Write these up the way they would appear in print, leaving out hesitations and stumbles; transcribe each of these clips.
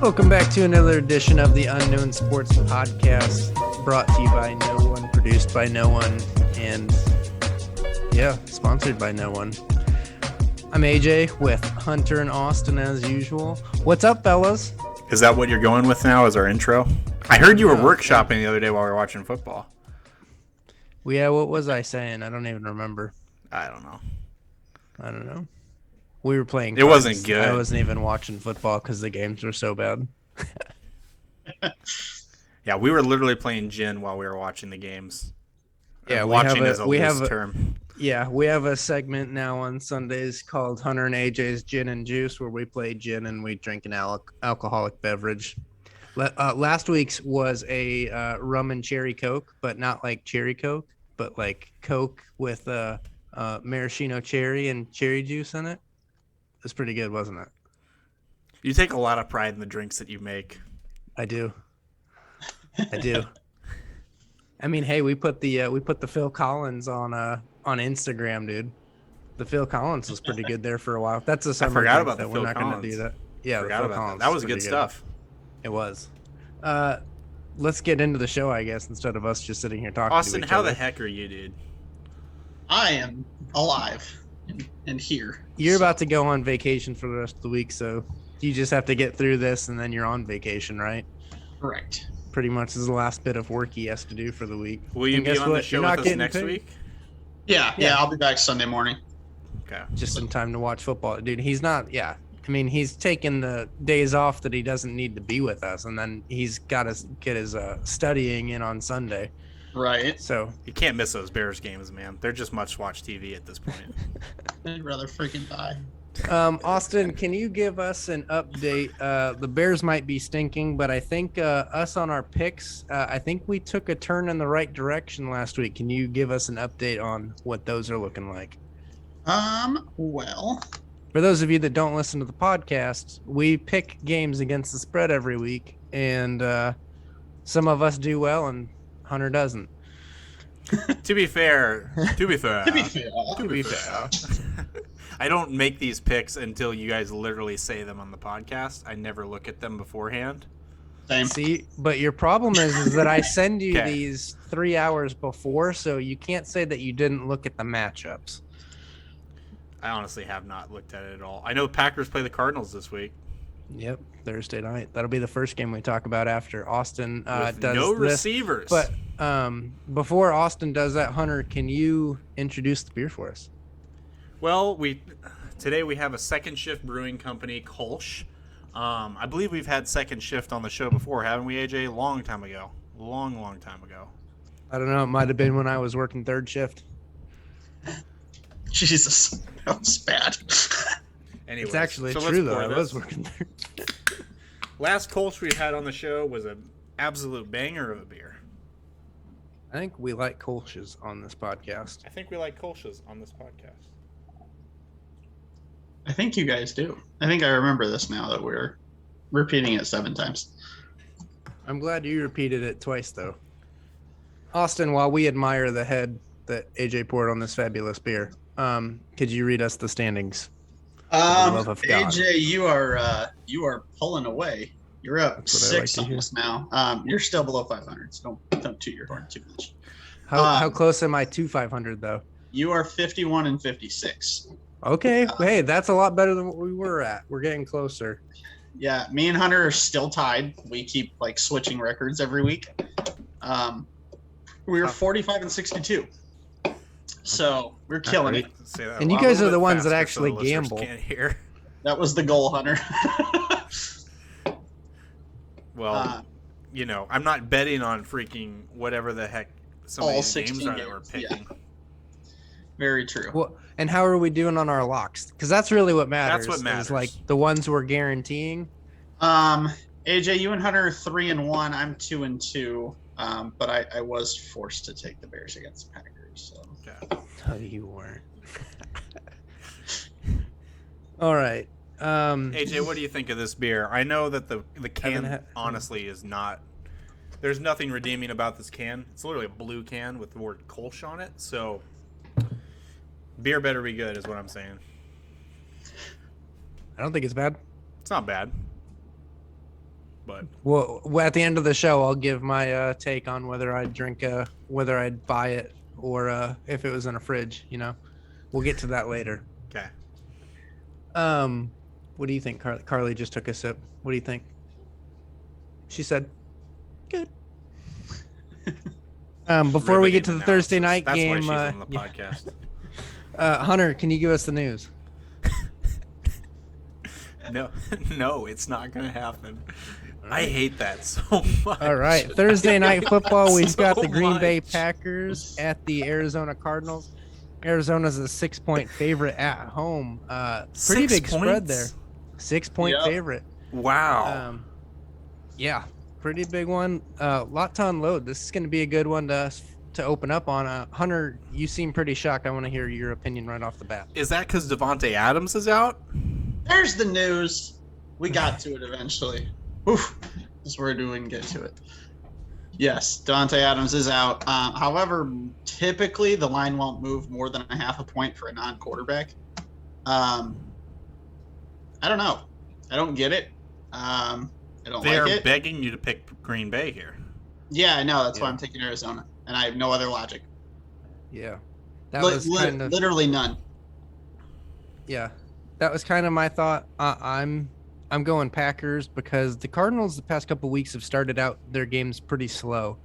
Welcome back to another edition of the Unknown Sports Podcast, brought to you by no one, produced by no one, and sponsored by no one. I'm AJ with Hunter and Austin as usual. What's up, fellas? Is that what you're going with now as our intro? I heard you were workshopping the other day while we were watching football. Well, yeah, what was I saying? I don't even remember. I don't know. We were playing. It wasn't good. I wasn't even watching football because the games were so bad. Yeah, we were literally playing gin while we were watching the games. Yeah, we have a segment now on Sundays called Hunter and AJ's Gin and Juice, where we play gin and we drink an alcoholic beverage. Last week's was a rum and cherry Coke, but not like cherry Coke, but like Coke with maraschino cherry and cherry juice in it. It was pretty good, wasn't it? You take a lot of pride in the drinks that you make. I do. I mean, hey, we put the Phil Collins on Instagram, dude. The Phil Collins was pretty good there for a while. That's a summer. I forgot about the We're Phil not Collins. Gonna do that. Yeah, the Phil Collins. That was good stuff. It was. Let's get into the show, I guess, instead of us just sitting here talking. Austin, to each how other. the heck are you, dude? I am alive and here. You're about to go on vacation for the rest of the week, so you just have to get through this, and then you're on vacation, right? Correct. Pretty much is the last bit of work he has to do for the week. Will you be on the show with us next week? Yeah, I'll be back Sunday morning. Okay. Just in time to watch football. Dude, he's not, I mean, he's taking the days off that he doesn't need to be with us, and then he's got to get his studying in on Sunday. Right. So you can't miss those Bears games, man. They're just must-watch TV at this point. I'd rather freaking die. Austin, can you give us an update? The Bears might be stinking, but I think us on our picks, I think we took a turn in the right direction last week. Can you give us an update on what those are looking like? Well, for those of you that don't listen to the podcast, we pick games against the spread every week, and some of us do well and Hunter doesn't. To be fair, I don't make these picks until you guys literally say them on the podcast. I never look at them beforehand. Same. See, but your problem is that I send you these 3 hours before, so you can't say that you didn't look at the matchups. I honestly have not looked at it at all. I know Packers play the Cardinals this week. Yep, Thursday night. That'll be the first game we talk about after Austin With does no this. receivers. But before Austin does that, Hunter, can you introduce the beer for us? Well, today we have a second shift brewing company, Kolsch. I believe we've had second shift on the show before, haven't we, AJ? Long time ago. Long time ago. I don't know. It might have been when I was working third shift. Jesus, that was bad. Anyways, it's actually so true, though. I was working there. Last Kolsch we had on the show was an absolute banger of a beer. I think we like Kolsch's on this podcast. I think we like Kolsch's on this podcast. I think you guys do. I think I remember this now that we're repeating it 7 times. I'm glad you repeated it twice, though. Austin, while we admire the head that AJ poured on this fabulous beer, could you read us the standings? AJ, you are pulling away. You're up 6 like almost now. You're still below 500, so don't toot your horn too much. How close am I to 500 though? You are 51 and 56. Okay, hey, that's a lot better than what we were at. We're getting closer. Yeah, me and Hunter are still tied. We keep switching records every week. We were 45 and 62. So we're killing it. And you guys are the ones that actually gamble. That was the goal, Hunter. Well, I'm not betting on freaking whatever the heck some of these games are that we're picking. Yeah. Very true. Well, and how are we doing on our locks? Because that's really what matters. That's what matters. Is like the ones we're guaranteeing. AJ, you and Hunter are 3-1. I'm 2-2. But I was forced to take the Bears against the Packers. So. Okay. No, you weren't. All right. AJ, what do you think of this beer? I know that the can honestly is not There's nothing redeeming about this can. It's literally a blue can with the word Kolsch on it. So beer better be good is what I'm saying. I don't think it's bad. It's not bad. But well, at the end of the show, I'll give my take on whether I'd drink, whether I'd buy it, or if it was in a fridge. We'll get to that later. Okay. What do you think, Carly? Carly just took a sip. What do you think? She said, "Good." Before we get to the Thursday night game, why she's on the podcast. Hunter, can you give us the news? No, it's not going to happen. I hate that so much. All right, Thursday night football. We've got the Green Bay Packers at the Arizona Cardinals. Arizona's a 6-point favorite at home. Pretty big spread there. 6-point favorite. Wow. Yeah, pretty big one. Lot to unload. This is going to be a good one to open up on. Hunter, you seem pretty shocked. I want to hear your opinion right off the bat. Is that because Davante Adams is out? There's the news. We got to it eventually. Oof. This is where we can get to it. Yes, Davante Adams is out. However, typically the line won't move more than a half a point for a non-quarterback. I don't know. I don't get it. I don't like it. They're begging you to pick Green Bay here. Yeah, I know. That's why I'm taking Arizona, and I have no other logic. Yeah, that was kind of literally none. Yeah, that was kind of my thought. I'm going Packers because the Cardinals the past couple of weeks have started out their games pretty slow.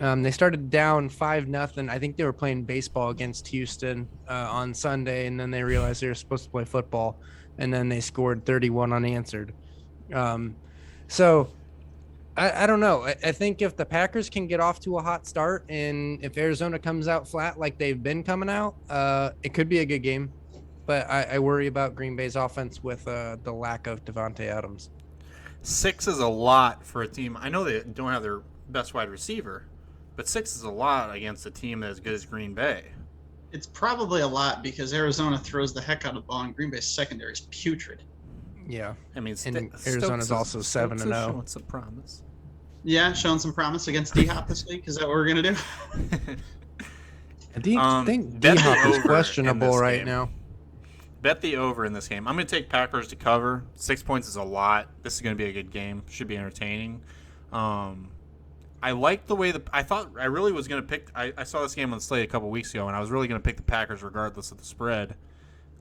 They started down 5-0. I think they were playing baseball against Houston on Sunday, and then they realized they were supposed to play football, and then they scored 31 unanswered. So I don't know. I think if the Packers can get off to a hot start, and if Arizona comes out flat like they've been coming out, it could be a good game. But I worry about Green Bay's offense with the lack of Davante Adams. 6 is a lot for a team. I know they don't have their best wide receiver, but 6 is a lot against a team as good as Green Bay. It's probably a lot because Arizona throws the heck out of the ball, and Green Bay's secondary is putrid. Yeah, I mean, and Arizona's also 7-0. Showing some promise. Yeah, showing some promise against D-Hop this week. Is that what we're gonna do? I think D-Hop is questionable right now. Bet the over in this game. I'm going to take Packers to cover. 6 points is a lot. This is going to be a good game. Should be entertaining. I like the way I thought I really was going to pick. I saw this game on the slate a couple weeks ago, and I was really going to pick the Packers regardless of the spread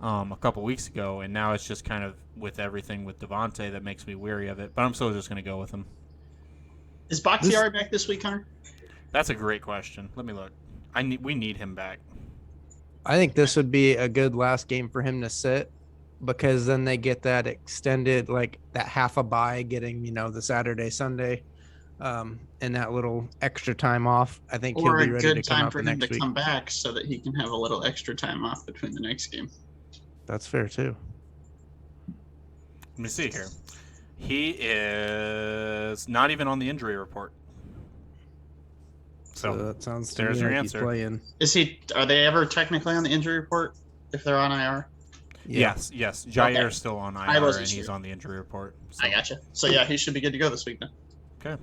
a couple weeks ago. And now it's just kind of with everything with Davante that makes me weary of it. But I'm still just going to go with him. Is Bakhtiari back this week, Hunter? That's a great question. Let me look. We need him back. I think this would be a good last game for him to sit because then they get that extended, like that half a bye, getting, the Saturday, Sunday, and that little extra time off. I think he'll be ready to come out the next week. Or a good time for him to come back so that he can have a little extra time off between the next game. That's fair too. Let me see here. He is not even on the injury report. So that sounds to there's me your like answer. He's playing. Are they ever technically on the injury report if they're on IR? Yeah. Yes. Jair's still on IR and he's on the injury report. So. I gotcha. So yeah, he should be good to go this week then. Okay.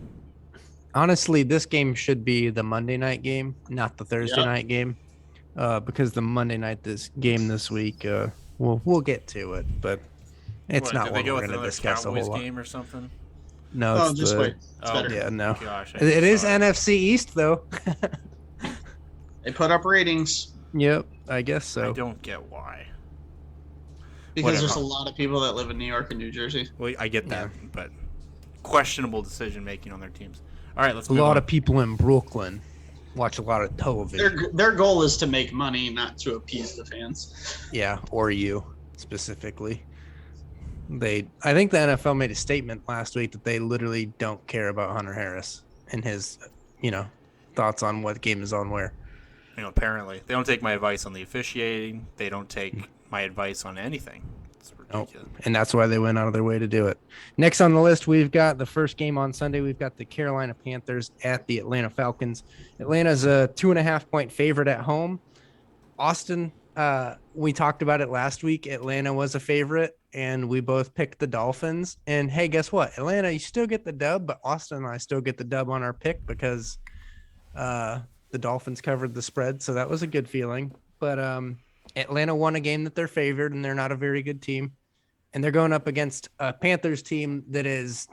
Honestly, this game should be the Monday night game, not the Thursday night game, because the Monday night this week, we'll get to it, but it's not what we're going to discuss a whole lot. Game or something. No, just wait. It's better. Yeah, no. Gosh, it is NFC East though. They put up ratings. Yep, I guess so. I don't get why. Because there's a lot of people that live in New York and New Jersey. Well, I get that, but questionable decision making on their teams. All right, let's move on. A lot of people in Brooklyn watch a lot of television. Their goal is to make money, not to appease the fans. Yeah, or you specifically. I think the NFL made a statement last week that they literally don't care about Hunter Harris and his, thoughts on what game is on where. Apparently they don't take my advice on the officiating. They don't take my advice on anything. It's ridiculous. Nope. And that's why they went out of their way to do it. Next on the list, we've got the first game on Sunday. We've got the Carolina Panthers at the Atlanta Falcons. Atlanta's a 2.5-point favorite at home. Austin, we talked about it last week. Atlanta was a favorite, and we both picked the Dolphins. And hey, guess what? Atlanta, you still get the dub, but Austin and I still get the dub on our pick because the Dolphins covered the spread. So that was a good feeling. But Atlanta won a game that they're favored, and they're not a very good team. And they're going up against a Panthers team that is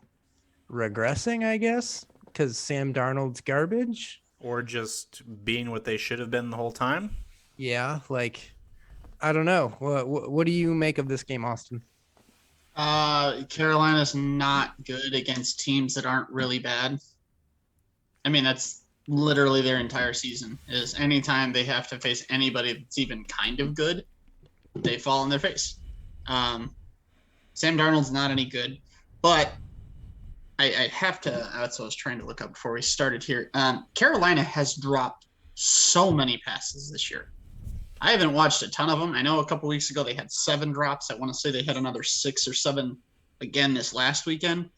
regressing, I guess, because Sam Darnold's garbage. Or just being what they should have been the whole time. Yeah, like, I don't know. What do you make of this game, Austin? Carolina's not good against teams that aren't really bad. I mean, that's literally their entire season. Is anytime they have to face anybody that's even kind of good, they fall on their face. Sam Darnold's not any good, but I have to. That's what I was trying to look up before we started here. Carolina has dropped so many passes this year. I haven't watched a ton of them. I know a couple weeks ago they had 7 drops. I want to say they had another 6 or 7 again this last weekend.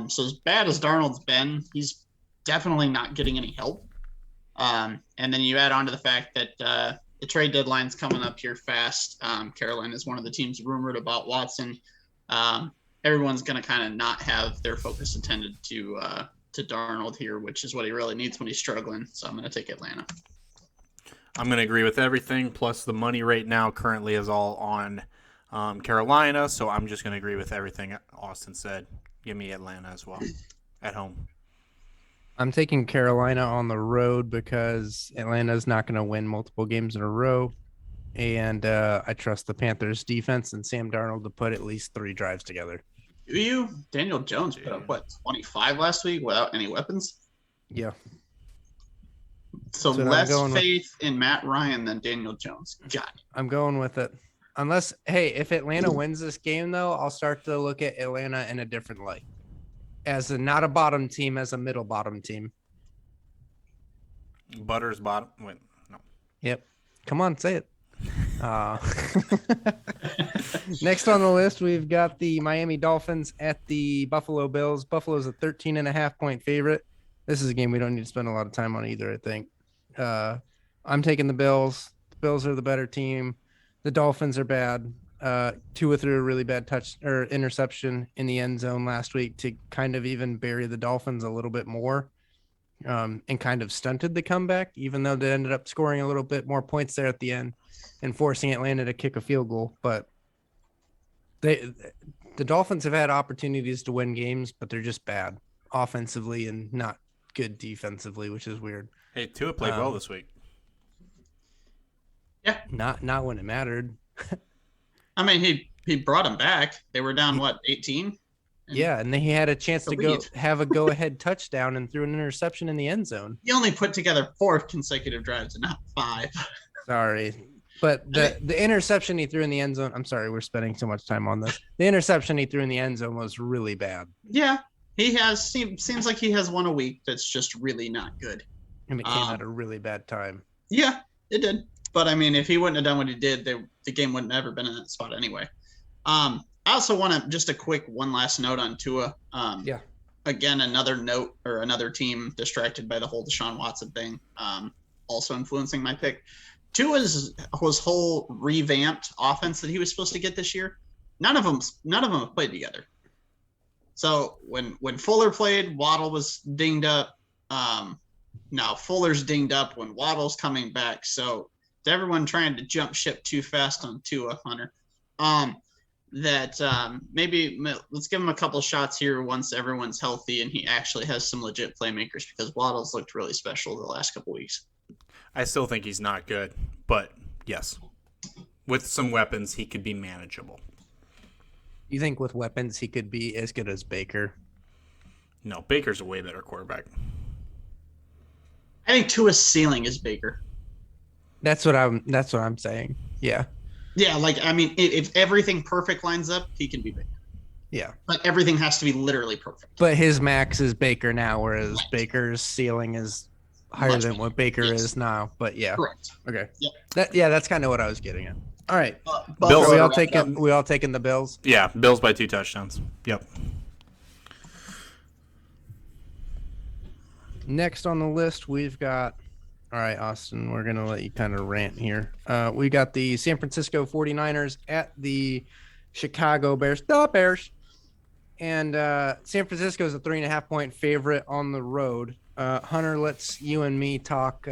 So as bad as Darnold's been, he's definitely not getting any help. And then you add on to the fact that the trade deadline's coming up here fast. Carolina is one of the teams rumored about Watson. Everyone's going to kind of not have their focus attended to Darnold here, which is what he really needs when he's struggling. So I'm going to take Atlanta. I'm going to agree with everything. Plus, the money right now currently is all on Carolina. So I'm just going to agree with everything Austin said. Give me Atlanta as well at home. I'm taking Carolina on the road because Atlanta's not going to win multiple games in a row. And I trust the Panthers defense and Sam Darnold to put at least 3 drives together. Do you? Daniel Jones put up, 25 last week without any weapons? Yeah. So less faith in Matt Ryan than Daniel Jones. Got it. I'm going with it. Unless, hey, if Atlanta wins this game, though, I'll start to look at Atlanta in a different light. As not a bottom team, as a middle bottom team. Butter's bottom. Wait, no. Yep. Come on, say it. Next on the list, we've got the Miami Dolphins at the Buffalo Bills. Buffalo's a 13.5-point favorite. This is a game we don't need to spend a lot of time on either, I think. I'm taking the Bills. The Bills are the better team. The Dolphins are bad. Tua threw a really bad interception in the end zone last week to kind of even bury the Dolphins a little bit more. And kind of stunted the comeback, even though they ended up scoring a little bit more points there at the end and forcing Atlanta to kick a field goal. But the Dolphins have had opportunities to win games, but they're just bad offensively and not good defensively, which is weird. Hey, Tua played well this week. Yeah. Not when it mattered. I mean, he brought him back. They were down, 18? Yeah, and then he had a chance to have a go-ahead touchdown and threw an interception in the end zone. He only put together 4 consecutive drives and not 5. Sorry. But the interception he threw in the end zone, I'm sorry, we're spending so much time on this. The interception he threw in the end zone was really bad. Yeah, seems like he has one a week that's just really not good. And it came at a really bad time. Yeah, it did. But, I mean, if he wouldn't have done what he did, the game wouldn't have ever been in that spot anyway. I also want to just a quick one last note on Tua. Yeah. Again, another note or another team distracted by the whole Deshaun Watson thing, also influencing my pick. Tua's whole revamped offense that he was supposed to get this year, none of them have played together. So when Fuller played, Waddle was dinged up. Now Fuller's dinged up when Waddle's coming back. So to everyone trying to jump ship too fast on Tua, Hunter, maybe let's give him a couple shots here once everyone's healthy and he actually has some legit playmakers, because Waddle's looked really special the last couple weeks. I still think he's not good, but yes, with some weapons, he could be manageable. You think with weapons he could be as good as Baker? No, Baker's a way better quarterback. I think Tua's ceiling is Baker. That's what I'm saying. Yeah. Yeah, like, I mean, if everything perfect lines up, he can be Baker. Yeah. But everything has to be literally perfect. But his max is Baker now, whereas Baker's ceiling is higher than what Baker is now. But yeah. Correct. Okay. Yep. That's kind of what I was getting at. All right. Bills. We all taking the Bills? Yeah, Bills by 2 touchdowns. Yep. Next on the list, we've got All right, Austin, we're going to let you kind of rant here. We got the San Francisco 49ers at the Chicago Bears. The Bears. And San Francisco is a 3.5-point favorite on the road. Hunter, let's you and me talk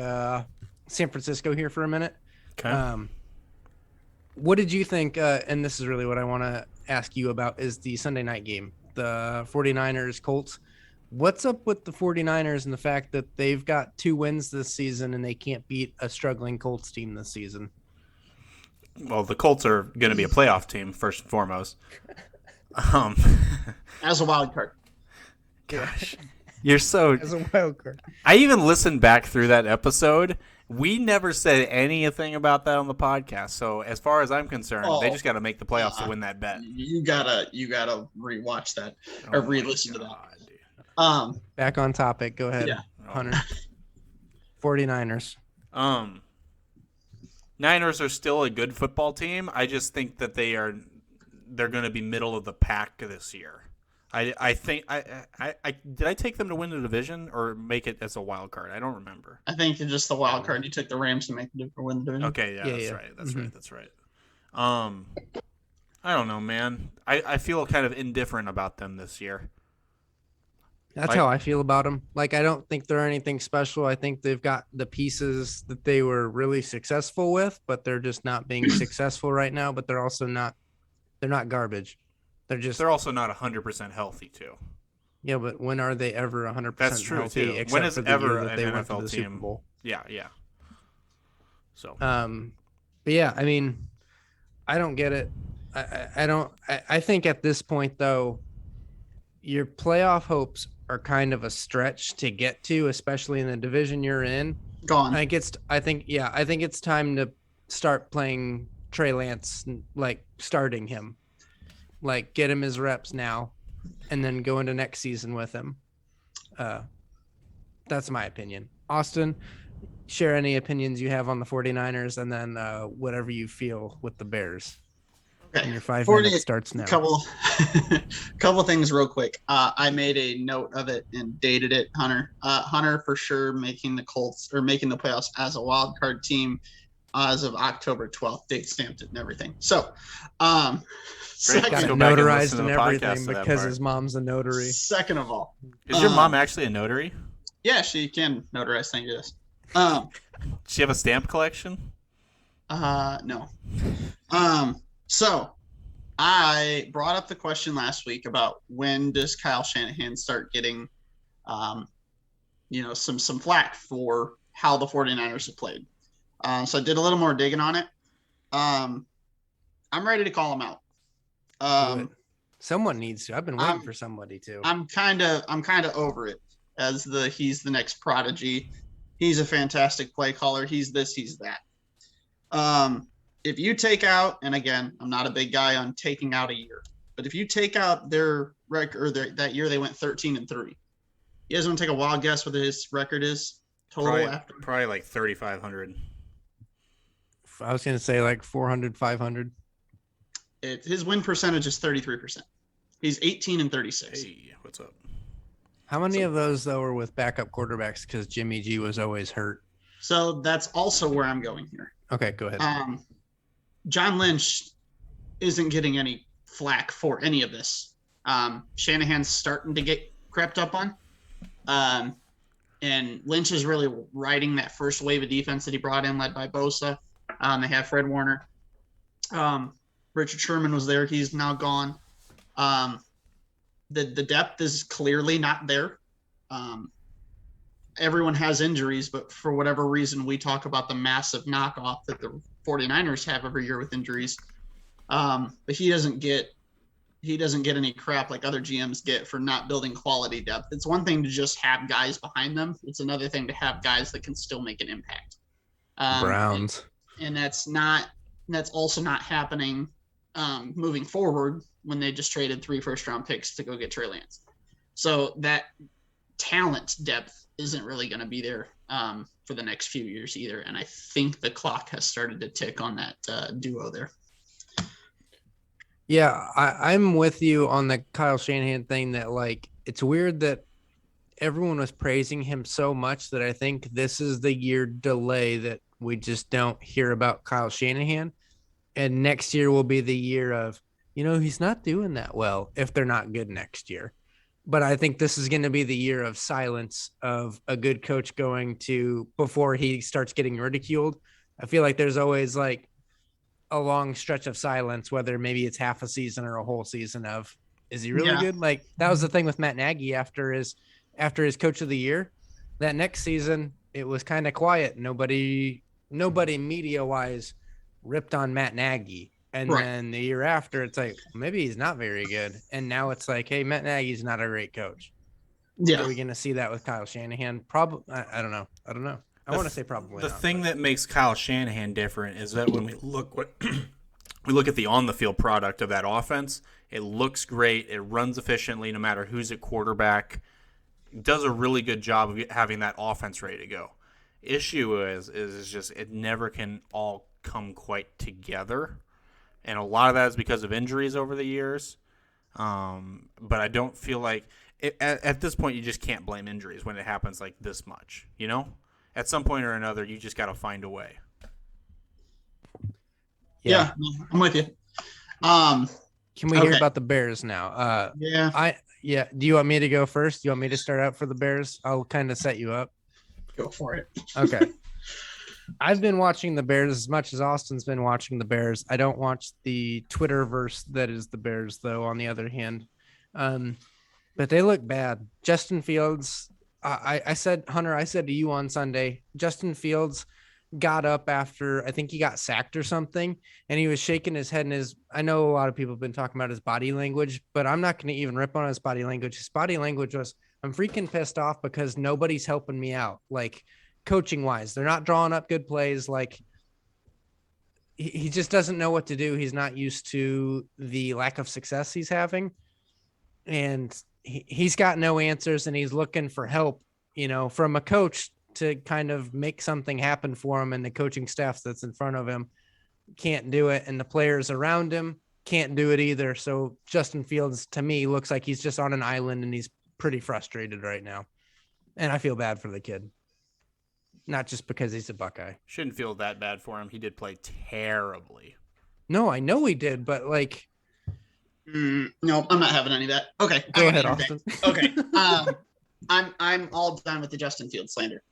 San Francisco here for a minute. Okay. What did you think? And this is really what I want to ask you about is the Sunday night game, the 49ers Colts. What's up with the 49ers and the fact that they've got 2 wins this season and they can't beat a struggling Colts team this season? Well, the Colts are going to be a playoff team first and foremost. As a wild card. Gosh, you're so. As a wild card. I even listened back through that episode. We never said anything about that on the podcast. So as far as I'm concerned, they just got to make the playoffs to win that bet. You gotta rewatch that or re-listen to that. Dude. Back on topic. Go ahead, Yeah. Hunter. 49ers. Niners are still a good football team. I just think that they're going to be middle of the pack this year. I think did I take them to win the division or make it as a wild card? I don't remember. I think you're just the wild card. You took the Rams to win the division. Okay, that's right. That's right. I don't know, man. I feel kind of indifferent about them this year. That's how I feel about them. Like, I don't think they're anything special. I think they've got the pieces that they were really successful with, but they're just not being successful right now. But they're also not. They're not garbage. They're also not 100% healthy too. Yeah, but when are they ever 100% That's true healthy? too. When is ever an NFL Super team? Bowl? Yeah. So. But yeah, I mean, I don't get it. I think at this point though, your playoff hopes are kind of a stretch to get to, especially in the division you're in. Gone. I think it's time to start playing Trey Lance, like starting him, like get him his reps now, and then go into next season with him. That's my opinion. Austin, share any opinions you have on the 49ers, and then whatever you feel with the Bears. Okay. And your 5 minutes starts now. Couple things real quick. I made a note of it and dated it, Hunter. Hunter for sure making the Colts or making the playoffs as a wild card team as of October 12th. Date stamped it and everything. So, got it notarized and everything because his mom's a notary. Second of all, is your mom actually a notary? Yeah, she can notarize things. Yes. Does she have a stamp collection? No. So I brought up the question last week about when does Kyle Shanahan start getting, some flack for how the 49ers have played. So I did a little more digging on it. I'm ready to call him out. Someone needs to. I've been waiting for somebody to. I'm kind of over it as he's the next prodigy. He's a fantastic play caller. He's this, he's that. If you take out, and again, I'm not a big guy on taking out a year, but if you take out their record, that year they went 13-3. You guys want to take a wild guess what his record is total? Probably like 3,500. I was going to say like 400, 500. His win percentage is 33%. He's 18-36. Hey, what's up? How many of those though were with backup quarterbacks? Because Jimmy G was always hurt. So that's also where I'm going here. Okay, go ahead. John Lynch isn't getting any flack for any of this. Shanahan's starting to get crept up on. And Lynch is really riding that first wave of defense that he brought in, led by Bosa. They have Fred Warner. Richard Sherman was there. He's now gone. The depth is clearly not there. Everyone has injuries, but for whatever reason, we talk about the massive knockoff that the 49ers have every year with injuries. But he doesn't get any crap like other GMs get for not building quality depth. It's one thing to just have guys behind them. It's another thing to have guys that can still make an impact. Browns. And that's also not happening moving forward when they just traded 3 first-round picks to go get Trey Lance. So that talent depth isn't really going to be there for the next few years either. And I think the clock has started to tick on that duo there. Yeah, I'm with you on the Kyle Shanahan thing that, like, it's weird that everyone was praising him so much that I think this is the year delay that we just don't hear about Kyle Shanahan. And next year will be the year of, he's not doing that well if they're not good next year. But I think this is going to be the year of silence of a good coach going to before he starts getting ridiculed. I feel like there's always like a long stretch of silence, whether maybe it's half a season or a whole season of, is he really good? Like that was the thing with Matt Nagy after his coach of the year. That next season, it was kind of quiet. Nobody media wise ripped on Matt Nagy. And then the year after, it's like, maybe he's not very good. And now it's like, hey, Matt Nagy's not a great coach. Yeah. Are we going to see that with Kyle Shanahan? Probably. I don't know. I want to say probably the thing that makes Kyle Shanahan different is that when we look at the on-the-field product of that offense, it looks great. It runs efficiently no matter who's at quarterback. It does a really good job of having that offense ready to go. Issue is just it never can all come quite together. And a lot of that is because of injuries over the years. But I don't feel like at this point you just can't blame injuries when it happens like this much. At some point or another, you just got to find a way. Yeah, I'm with you. Can we hear about the Bears now? Yeah. Do you want me to go first? Do you want me to start out for the Bears? I'll kind of set you up. Go for it. Okay. I've been watching the Bears as much as Austin's been watching the Bears. I don't watch the Twitterverse that is the Bears, though, on the other hand. But they look bad. Justin Fields, I said to you on Sunday, Justin Fields got up after, I think he got sacked or something, and he was shaking his head. And I know a lot of people have been talking about his body language, but I'm not going to even rip on his body language. His body language was, I'm freaking pissed off because nobody's helping me out. Like, coaching wise, they're not drawing up good plays. Like he just doesn't know what to do. He's not used to the lack of success he's having, and he's got no answers, and he's looking for help, from a coach to kind of make something happen for him. And the coaching staff that's in front of him can't do it. And the players around him can't do it either. So Justin Fields, to me, looks like he's just on an island, and he's pretty frustrated right now. And I feel bad for the kid. Not just because he's a Buckeye. Shouldn't feel that bad for him. He did play terribly. No, I know he did, but like... no, I'm not having any of that. Okay. Go ahead, Austin. Okay. I'm all done with the Justin Fields slander.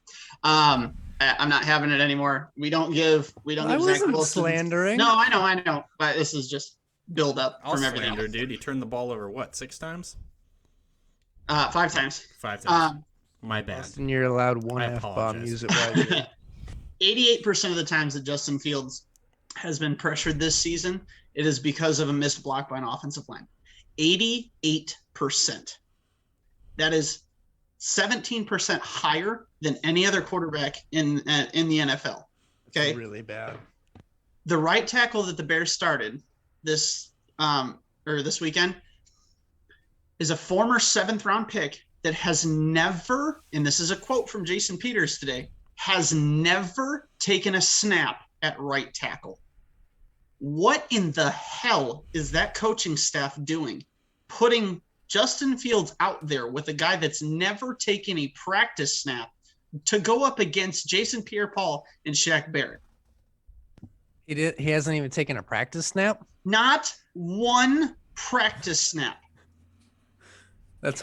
I'm not having it anymore. We don't give I wasn't slandering. No, I know. But this is just build up from everything else. Dude. He turned the ball over, 6 times? 5 times. 5 times. My bad. Austin, you're allowed one F-bomb. Use it wisely. 88% of the times that Justin Fields has been pressured this season, it is because of a missed block by an offensive line. 88%. That is 17% higher than any other quarterback in the NFL. Okay, that's really bad. The right tackle that the Bears started this weekend is a former 7th-round pick that has never, and this is a quote from Jason Peters today, has never taken a snap at right tackle. What in the hell is that coaching staff doing? Putting Justin Fields out there with a guy that's never taken a practice snap to go up against Jason Pierre-Paul and Shaq Barrett. He hasn't even taken a practice snap? Not one practice snap. That's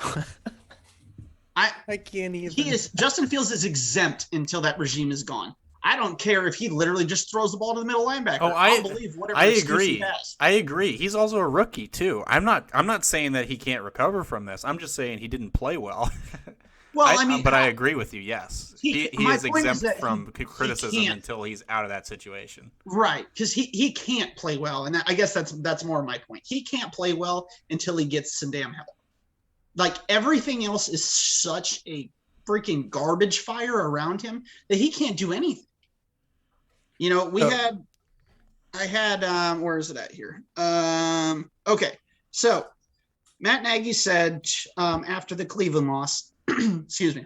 I can't even. Justin Fields is exempt until that regime is gone. I don't care if he literally just throws the ball to the middle linebacker. Oh, I'll believe whatever excuse he has. I agree. He's also a rookie too. I'm not saying that he can't recover from this. I'm just saying he didn't play well. Well, I agree with you. Yes, he is exempt from criticism until he's out of that situation. Right, because he can't play well, and I guess that's more my point. He can't play well until he gets some damn help. Like, everything else is such a freaking garbage fire around him that he can't do anything. I had where is it at here? Okay, so Matt Nagy said after the Cleveland loss, excuse me,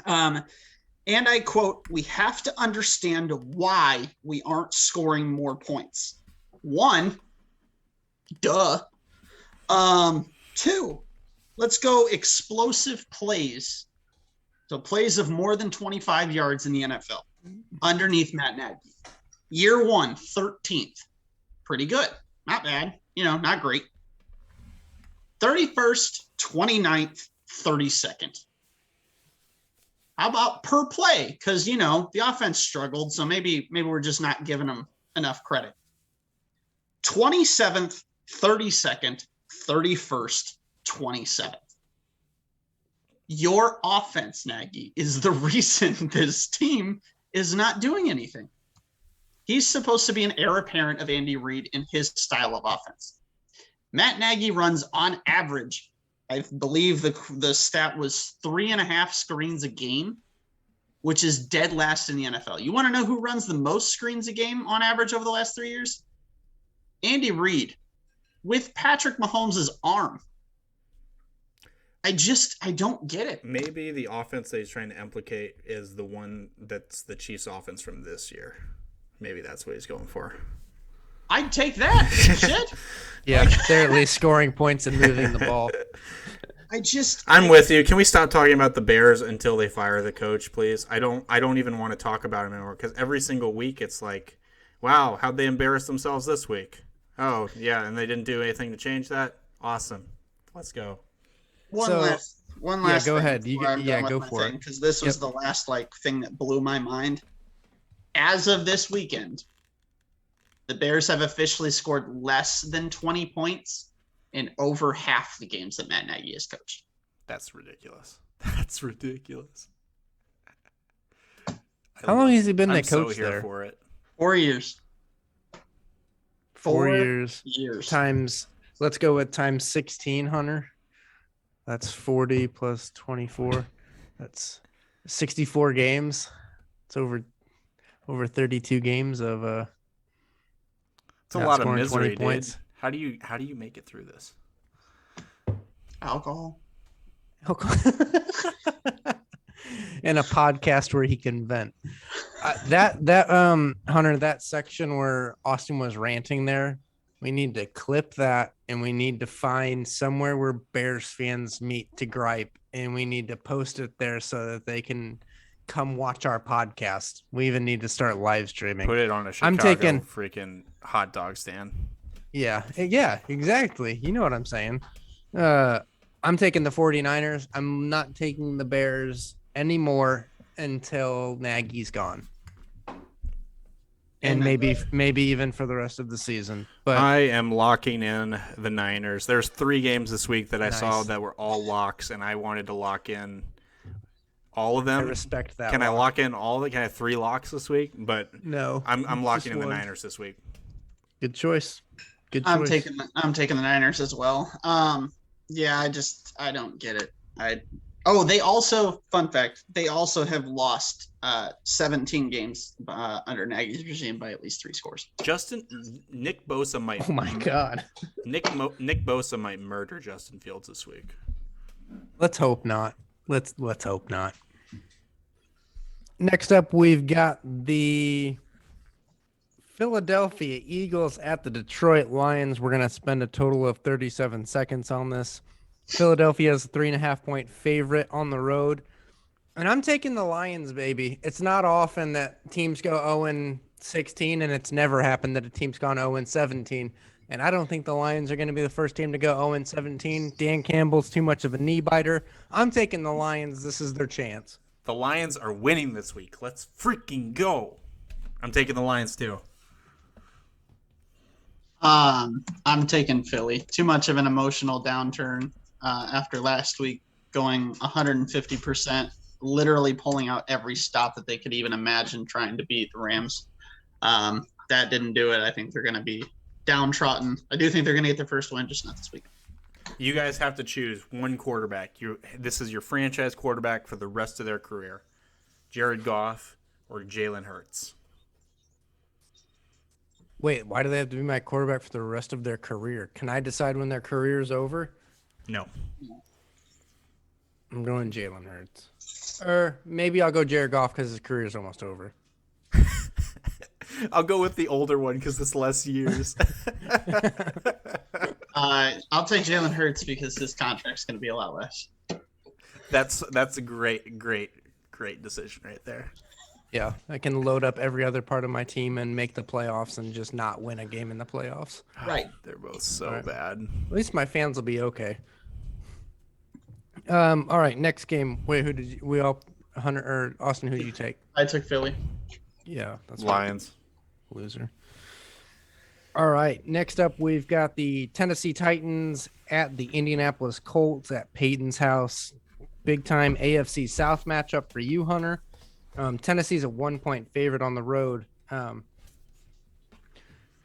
and I quote, "We have to understand why we aren't scoring more points. 1, duh. 2, Let's go explosive plays. So plays of more than 25 yards in the NFL underneath Matt Nagy. Year 1, 13th. Pretty good. Not bad. Not great. 31st, 29th, 32nd. How about per play? Because, the offense struggled, so maybe we're just not giving them enough credit. 27th, 32nd, 31st, 27th. Your offense, Nagy, is the reason this team is not doing anything. He's supposed to be an heir apparent of Andy Reid in his style of offense. Matt Nagy runs on average, I believe the stat was 3.5 screens a game, which is dead last in the NFL. You want to know who runs the most screens a game on average over the last 3 years? Andy Reid, with Patrick Mahomes' arm. I don't get it. Maybe the offense that he's trying to implicate is the one that's the Chiefs' offense from this year. Maybe that's what he's going for. I'd take that. Shit. Yeah, they're at least scoring points and moving the ball. I'm with you. Can we stop talking about the Bears until they fire the coach, please? I don't even want to talk about him anymore because every single week it's like, wow, how'd they embarrass themselves this week? Oh, yeah, and they didn't do anything to change that? Awesome. Let's go. One last. Yeah, go ahead. Go for it. Because this was the last thing that blew my mind. As of this weekend, the Bears have officially scored less than 20 points in over half the games that Matt Nagy has coached. That's ridiculous. How long has he been the coach here there? For it. 4 years. 4 years. Times. Let's go with times 16, Hunter. That's 40 plus 24. That's 64 games. It's over 32 games of it's a lot of misery, points. Dude. How do you make it through this? Alcohol. And a podcast where he can vent. Hunter, that section where Austin was ranting there, we need to clip that and we need to find somewhere where Bears fans meet to gripe, and we need to post it there so that they can come watch our podcast. We even need to start live streaming. Put it on a Chicago freaking hot dog stand. Yeah, exactly. You know what I'm saying. I'm taking the 49ers. I'm not taking the Bears anymore until Nagy's gone. And maybe even for the rest of the season. But I am locking in the Niners. There's 3 games this week that I saw that were all locks, and I wanted to lock in all of them. I respect that. Can I lock in all of them? Can I have 3 locks this week? But no, I'm locking in the Niners this week. Good choice. I'm taking the Niners as well. Yeah, I don't get it. They also, fun fact, they also have lost 17 games under Nagy's regime by at least 3 scores. Nick Bosa might. Oh my God. Nick Bosa might murder Justin Fields this week. Let's hope not. Let's hope not. Next up, we've got the Philadelphia Eagles at the Detroit Lions. We're going to spend a total of 37 seconds on this. Philadelphia is a 3.5-point favorite on the road. And I'm taking the Lions, baby. It's not often that teams go 0-16, and it's never happened that a team's gone 0-17. And I don't think the Lions are going to be the first team to go 0-17. Dan Campbell's too much of a knee biter. I'm taking the Lions. This is their chance. The Lions are winning this week. Let's freaking go. I'm taking the Lions too. I'm taking Philly. Too much of an emotional downturn after last week, going 150%, literally pulling out every stop that they could even imagine trying to beat the Rams. That didn't do it. I think they're going to be downtrodden. I do think they're going to get their first win, just not this week. You guys have to choose one quarterback. This is your franchise quarterback for the rest of their career. Jared Goff or Jalen Hurts. Wait, why do they have to be my quarterback for the rest of their career? Can I decide when their career is over? No. I'm going Jalen Hurts. Or maybe I'll go Jared Goff because his career is almost over. I'll go with the older one because it's less years. I'll take Jalen Hurts because his contract's going to be a lot less. That's a great decision right there. Yeah, I can load up every other part of my team and make the playoffs and just not win a game in the playoffs. Right. They're both so bad. At least my fans will be okay. All right, next game. Wait, who did you? We all Hunter or Austin? Who did you take? I took Philly. Yeah, that's Lions. Loser. All right, next up we've got the Tennessee Titans at the Indianapolis Colts at Peyton's house. Big time AFC South matchup for you, Hunter. Tennessee's a 1-point favorite on the road.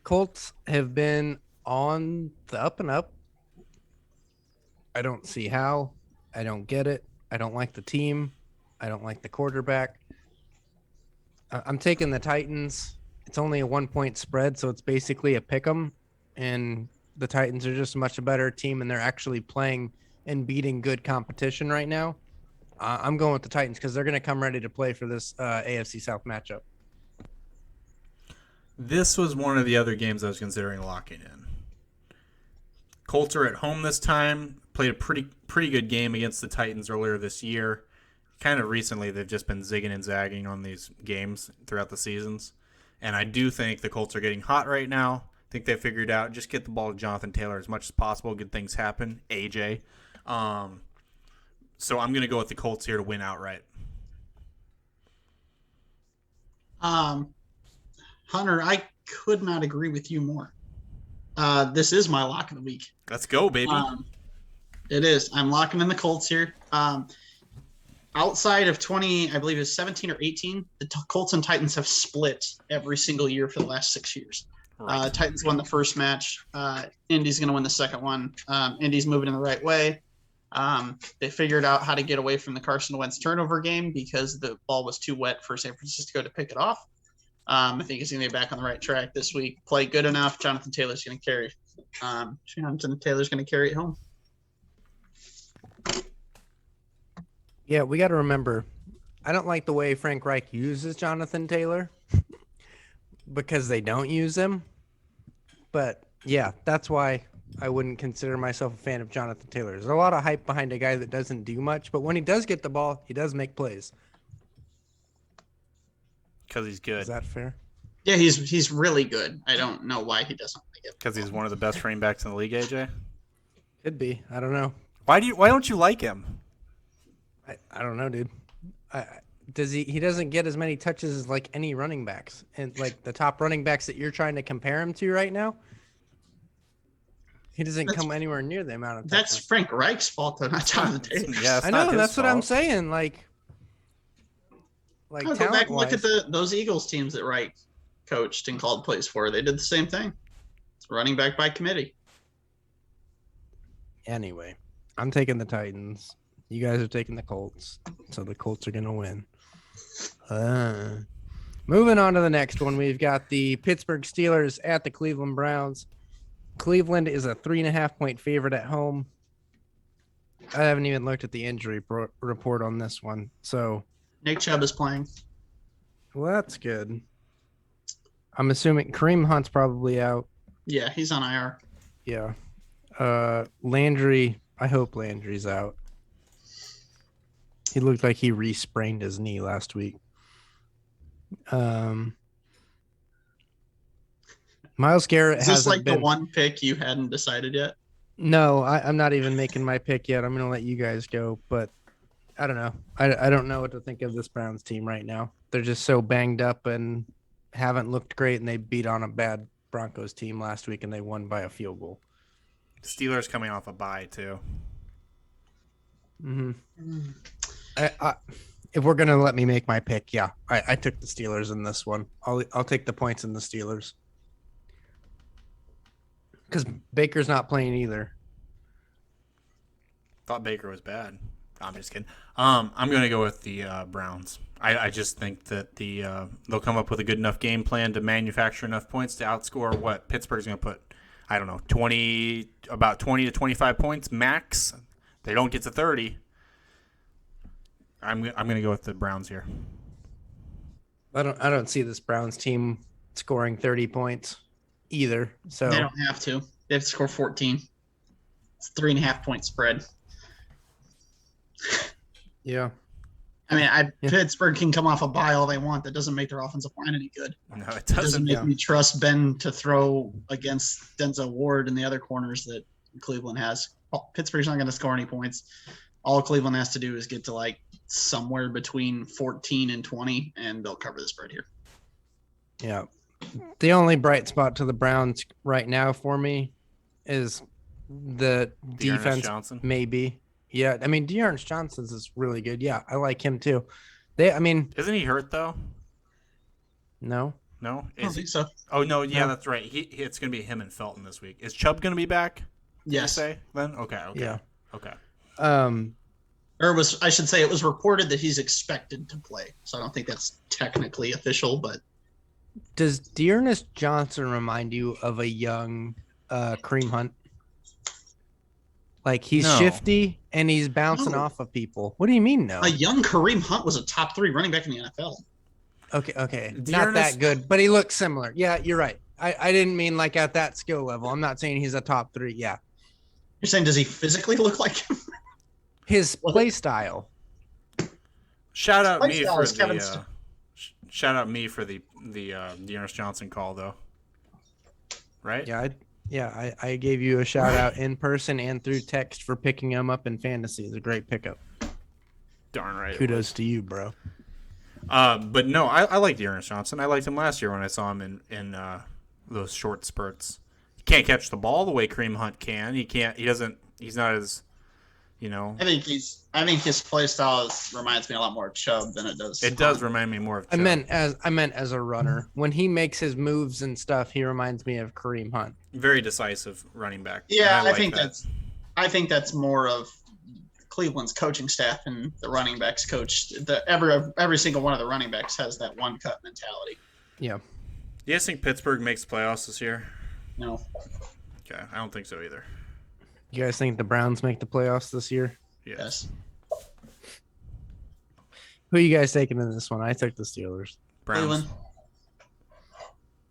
Colts have been on the up and up. I don't see how. I don't get it. I don't like the team. I don't like the quarterback. I'm taking the Titans. It's only a 1-point spread, so it's basically a pick 'em. And the Titans are just a much better team, and they're actually playing and beating good competition right now. I'm going with the Titans because they're going to come ready to play for this AFC South matchup. This was one of the other games I was considering locking in. Colts are at home this time. Played a pretty good game against the Titans earlier this year. Kind of recently, they've just been zigging and zagging on these games throughout the seasons. And I do think the Colts are getting hot right now. I think they figured out just get the ball to Jonathan Taylor as much as possible. Good things happen. AJ. So I'm going to go with the Colts here to win outright. Hunter, I could not agree with you more. This is my lock of the week. Let's go, baby. It is. I'm locking in the Colts here. Outside of 20, I believe it's 17 or 18, the Colts and Titans have split every single year for the last 6 years. Right. Titans won the first match. Indy's going to win the second one. Indy's moving in the right way. They figured out how to get away from the Carson Wentz turnover game because the ball was too wet for San Francisco to pick it off. I think he's going to be back on the right track this week. Play good enough. Jonathan Taylor's going to carry. Jonathan Taylor's going to carry it home. Yeah, we got to remember, I don't like the way Frank Reich uses Jonathan Taylor because they don't use him. But, yeah, that's why I wouldn't consider myself a fan of Jonathan Taylor. There's a lot of hype behind a guy that doesn't do much, but when he does get the ball, he does make plays. Because he's good. Is that fair? Yeah, he's really good. I don't know why he doesn't like it. Because he's one of the best running backs in the league, AJ? Could be. I don't know. Why don't you like him? I don't know, dude. He doesn't get as many touches as like any running backs, and like the top running backs that you're trying to compare him to right now. He doesn't come anywhere near the amount of touches. That's Frank Reich's fault, though, not Jonathan Taylor. Yeah, I know. That's what I'm saying. Like go back and look at those Eagles teams that Reich coached and called plays for. They did the same thing. It's running back by committee. Anyway, I'm taking the Titans. You guys are taking the Colts, so the Colts are going to win. Moving on to the next one, we've got the Pittsburgh Steelers at the Cleveland Browns. Cleveland is a 3.5-point favorite at home. I haven't even looked at the injury report on this one. So Nick Chubb is playing. Well, that's good. I'm assuming Kareem Hunt's probably out. Yeah, he's on IR. Yeah. Landry, I hope Landry's out. He looked like he re-sprained his knee last week. Miles Garrett has this like the one pick you hadn't decided yet? No, I'm not even making my pick yet. I'm going to let you guys go, but I don't know. I don't know what to think of this Browns team right now. They're just so banged up and haven't looked great, and they beat on a bad Broncos team last week, and they won by a field goal. Steelers coming off a bye, too. Mm-hmm. If we're gonna let me make my pick, yeah, I took the Steelers in this one. I'll take the points in the Steelers because Baker's not playing either. Thought Baker was bad. I'm just kidding. I'm gonna go with the Browns. I just think that they'll come up with a good enough game plan to manufacture enough points to outscore what Pittsburgh's gonna put. I don't know, about 20 to 25 points max. They don't get to 30. I'm going to go with the Browns here. I don't see this Browns team scoring 30 points either. So they don't have to. They have to score 14. It's 3.5 point spread. Yeah. I mean, Pittsburgh can come off a bye all they want. That doesn't make their offensive line any good. No, it It doesn't make me trust Ben to throw against Denzel Ward and the other corners that Cleveland has. Pittsburgh's not going to score any points. All Cleveland has to do is get to like somewhere between 14 and 20, and they'll cover the spread here. Yeah. The only bright spot to the Browns right now for me is the defense, maybe. Yeah, I mean, Dearness Johnson's is really good. Yeah, I like him too. Isn't he hurt though? No. I don't think so. Oh no, yeah, that's right. It's gonna be him and Felton this week. Is Chubb gonna be back? Yes. Say then. Okay. Yeah. Okay. I should say it was reported that he's expected to play. So I don't think that's technically official, but. Does Dearness Johnson remind you of a young Kareem Hunt? Like he's shifty and he's bouncing off of people. What do you mean no? A young Kareem Hunt was a top 3 running back in the NFL. Okay. Not that good, but he looks similar. Yeah, you're right. I didn't mean like at that skill level. I'm not saying he's a top 3. Yeah. You're saying does he physically look like him? His play style. Shout out me for the Dearness Johnson call though. Right? Yeah, I gave you a shout out in person and through text for picking him up in fantasy. It's a great pickup. Darn right. Kudos to you, bro. But no, I like Dearness Johnson. I liked him last year when I saw him in those short spurts. He can't catch the ball the way Kareem Hunt can. He's not as, I think his play style reminds me a lot more of Chubb than it does. It does remind me more of Chubb. I meant as a runner. When he makes his moves and stuff, he reminds me of Kareem Hunt. Very decisive running back. Yeah, I think that's more of Cleveland's coaching staff and the running backs coach. Every single one of the running backs has that one cut mentality. Yeah. Do you guys think Pittsburgh makes playoffs this year? No. Okay, I don't think so either. You guys think the Browns make the playoffs this year? Yes. Who are you guys taking in this one? I took the Steelers. Browns. Cleveland.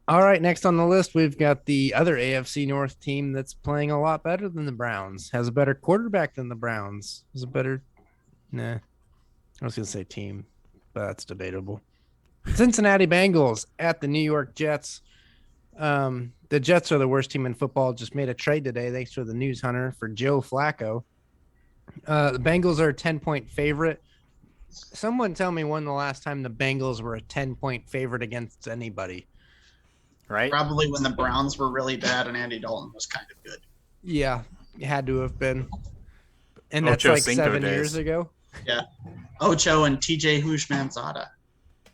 All right, next on the list, we've got the other AFC North team that's playing a lot better than the Browns. Has a better quarterback than the Browns. I was going to say team, but that's debatable. Cincinnati Bengals at the New York Jets. The Jets are the worst team in football. Just made a trade today, thanks to the News Hunter, for Joe Flacco. The Bengals are a 10-point favorite. Someone tell me when the last time the Bengals were a 10-point favorite against anybody. Right? Probably when the Browns were really bad and Andy Dalton was kind of good. Yeah, it had to have been. And that's like 7 years ago. Yeah. Ocho and TJ Houshmandzadeh.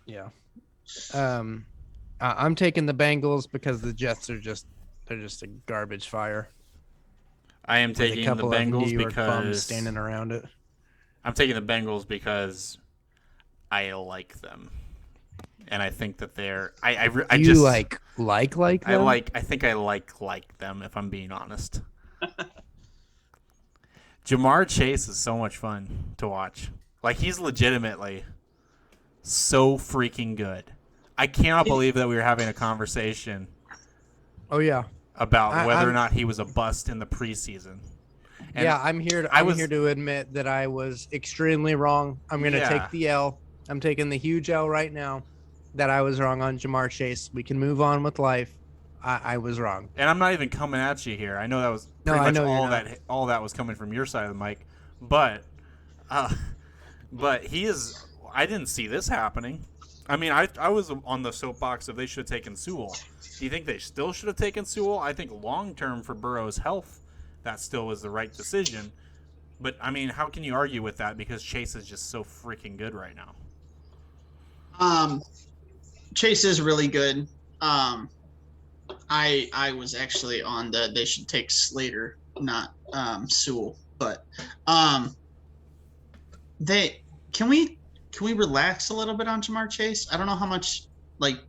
Yeah. I'm taking the Bengals because the Jets are just a garbage fire. I am taking the Bengals because standing around it. I'm taking the Bengals because I like them, and I think that they're. I think I like them. If I'm being honest. Jamar Chase is so much fun to watch. Like he's legitimately so freaking good. I cannot believe that we were having a conversation. Oh yeah. About whether or not he was a bust in the preseason. And yeah, I'm here to admit that I was extremely wrong. I'm going to take the L. I'm taking the huge L right now that I was wrong on Jamar Chase. We can move on with life. I was wrong. And I'm not even coming at you here. I know that was pretty much all that was coming from your side of the mic. But he is – I didn't see this happening. I mean, I was on the soapbox of they should have taken Sewell. Do you think they still should have taken Sewell? I think long-term for Burrow's health, that still was the right decision. But, I mean, how can you argue with that because Chase is just so freaking good right now? Chase is really good. I was actually on they should take Slater, not Sewell. But can we relax a little bit on Jamar Chase? I don't know how much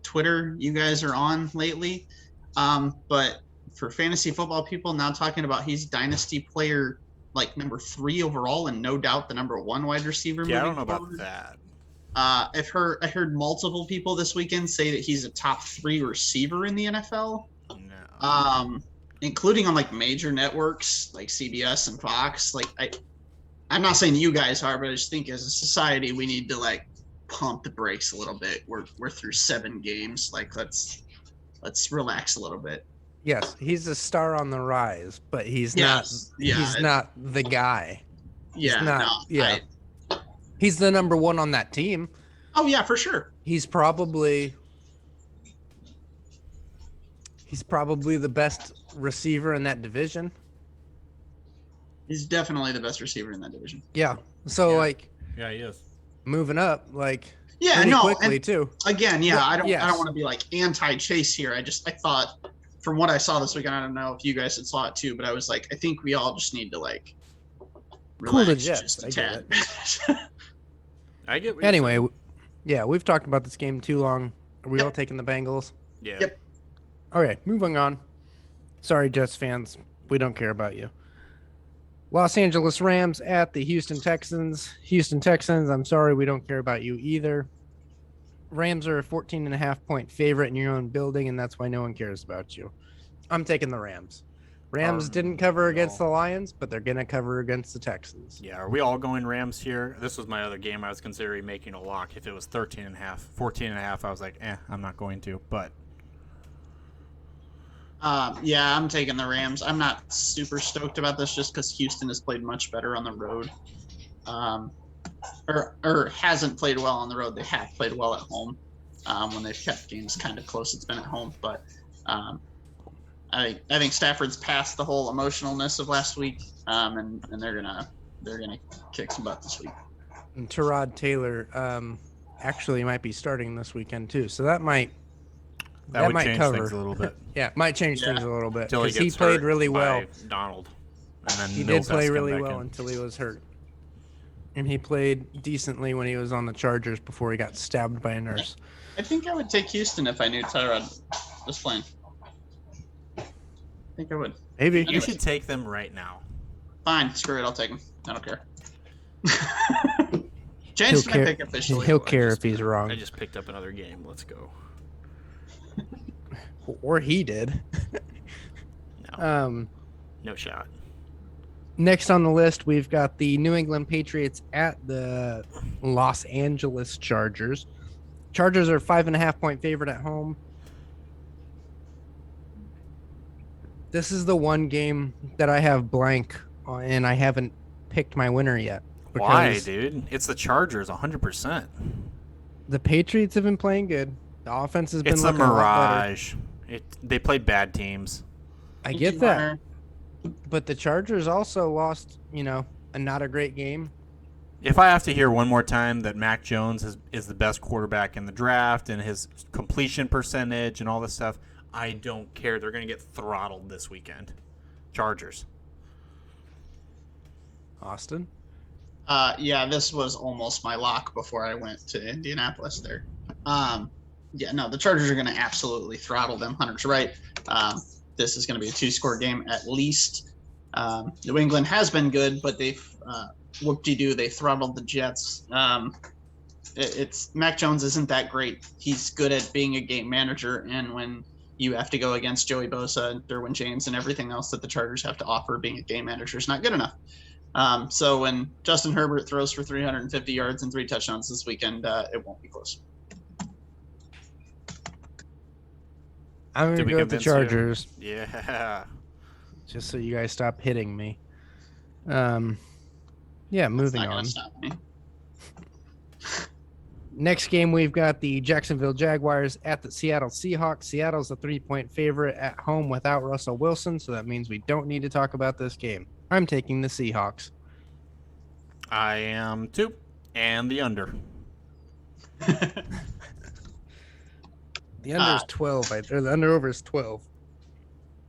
Twitter you guys are on lately, but for fantasy football people now talking about he's dynasty player number 3 overall and no doubt the number 1 wide receiver. Yeah, I don't know about that. I heard multiple people this weekend say that he's a top 3 receiver in the NFL. No. Including on like major networks like CBS and Fox. Like I'm not saying you guys are, but I just think as a society we need to like pump the brakes a little bit. We're through 7 games. Like let's relax a little bit. Yes, he's a star on the rise, but he's not the guy. He's the number 1 on that team. Oh yeah, for sure. He's probably the best receiver in that division. He's definitely the best receiver in that division. Yeah. So he is. Moving up quickly and too. Again, I don't want to be like anti-Chase here. I thought from what I saw this weekend, I don't know if you guys had saw it too, but I was like, I think we all just need to like cool the jets. I get it. I get what anyway, we've talked about this game too long. Are we all taking the Bengals? Yeah. Yep. Okay, moving on. Sorry, Jets fans. We don't care about you. Los Angeles Rams at the Houston Texans. Houston Texans, I'm sorry, we don't care about you either. Rams are a 14.5-point favorite in your own building, and that's why no one cares about you. I'm taking the Rams. Rams didn't cover against the Lions, but they're going to cover against the Texans. Yeah, are we all going Rams here? This was my other game I was considering making a lock. If it was 13.5, 14.5, I was like, I'm not going to, but... I'm taking the Rams. I'm not super stoked about this just because Houston has played much better on the road. Or hasn't played well on the road. They have played well at home. When they've kept games kind of close, it's been at home. But I think Stafford's past the whole emotionalness of last week, and they're gonna kick some butt this week. And Tyrod Taylor actually might be starting this weekend too, so that might change cover things a little bit. Yeah, might change things a little bit because he played really well. Donald, and then he Mills did play really well in. until he was hurt, and he played decently when he was on the Chargers before he got stabbed by a nurse. I think I would take Houston if I knew Tyrod was playing. I think I would. Maybe you should take them right now. Fine, screw it. I'll take him. I don't care. Change my pick officially. He'll care if he's wrong. I just picked up another game. Let's go. Or he did. No. No shot. Next on the list, we've got the New England Patriots at the Los Angeles Chargers. Chargers are 5.5-point favorite at home. This is the one game that I have blank on, and I haven't picked my winner yet. Why, dude? It's the Chargers, 100%. The Patriots have been playing good. The offense has been looking a mirage. They played bad teams. I get that. But the Chargers also lost, not a great game. If I have to hear one more time that Mac Jones is the best quarterback in the draft and his completion percentage and all this stuff, I don't care. They're going to get throttled this weekend. Chargers. Austin? This was almost my lock before I went to Indianapolis there. The Chargers are going to absolutely throttle them. Hunter's right. This is going to be a 2-score game at least. New England has been good, but they've whoop-de-doo, they throttled the Jets. It's Mac Jones isn't that great. He's good at being a game manager, and when you have to go against Joey Bosa and Derwin James and everything else that the Chargers have to offer, being a game manager is not good enough. So when Justin Herbert throws for 350 yards and 3 touchdowns this weekend, it won't be close. I'm going to go with the Chargers. You? Yeah. Just so you guys stop hitting me. Moving on. Stop me. Next game, we've got the Jacksonville Jaguars at the Seattle Seahawks. Seattle's a 3-point favorite at home without Russell Wilson, so that means we don't need to talk about this game. I'm taking the Seahawks. I am too. And the under. The under is 12. The under over is 12.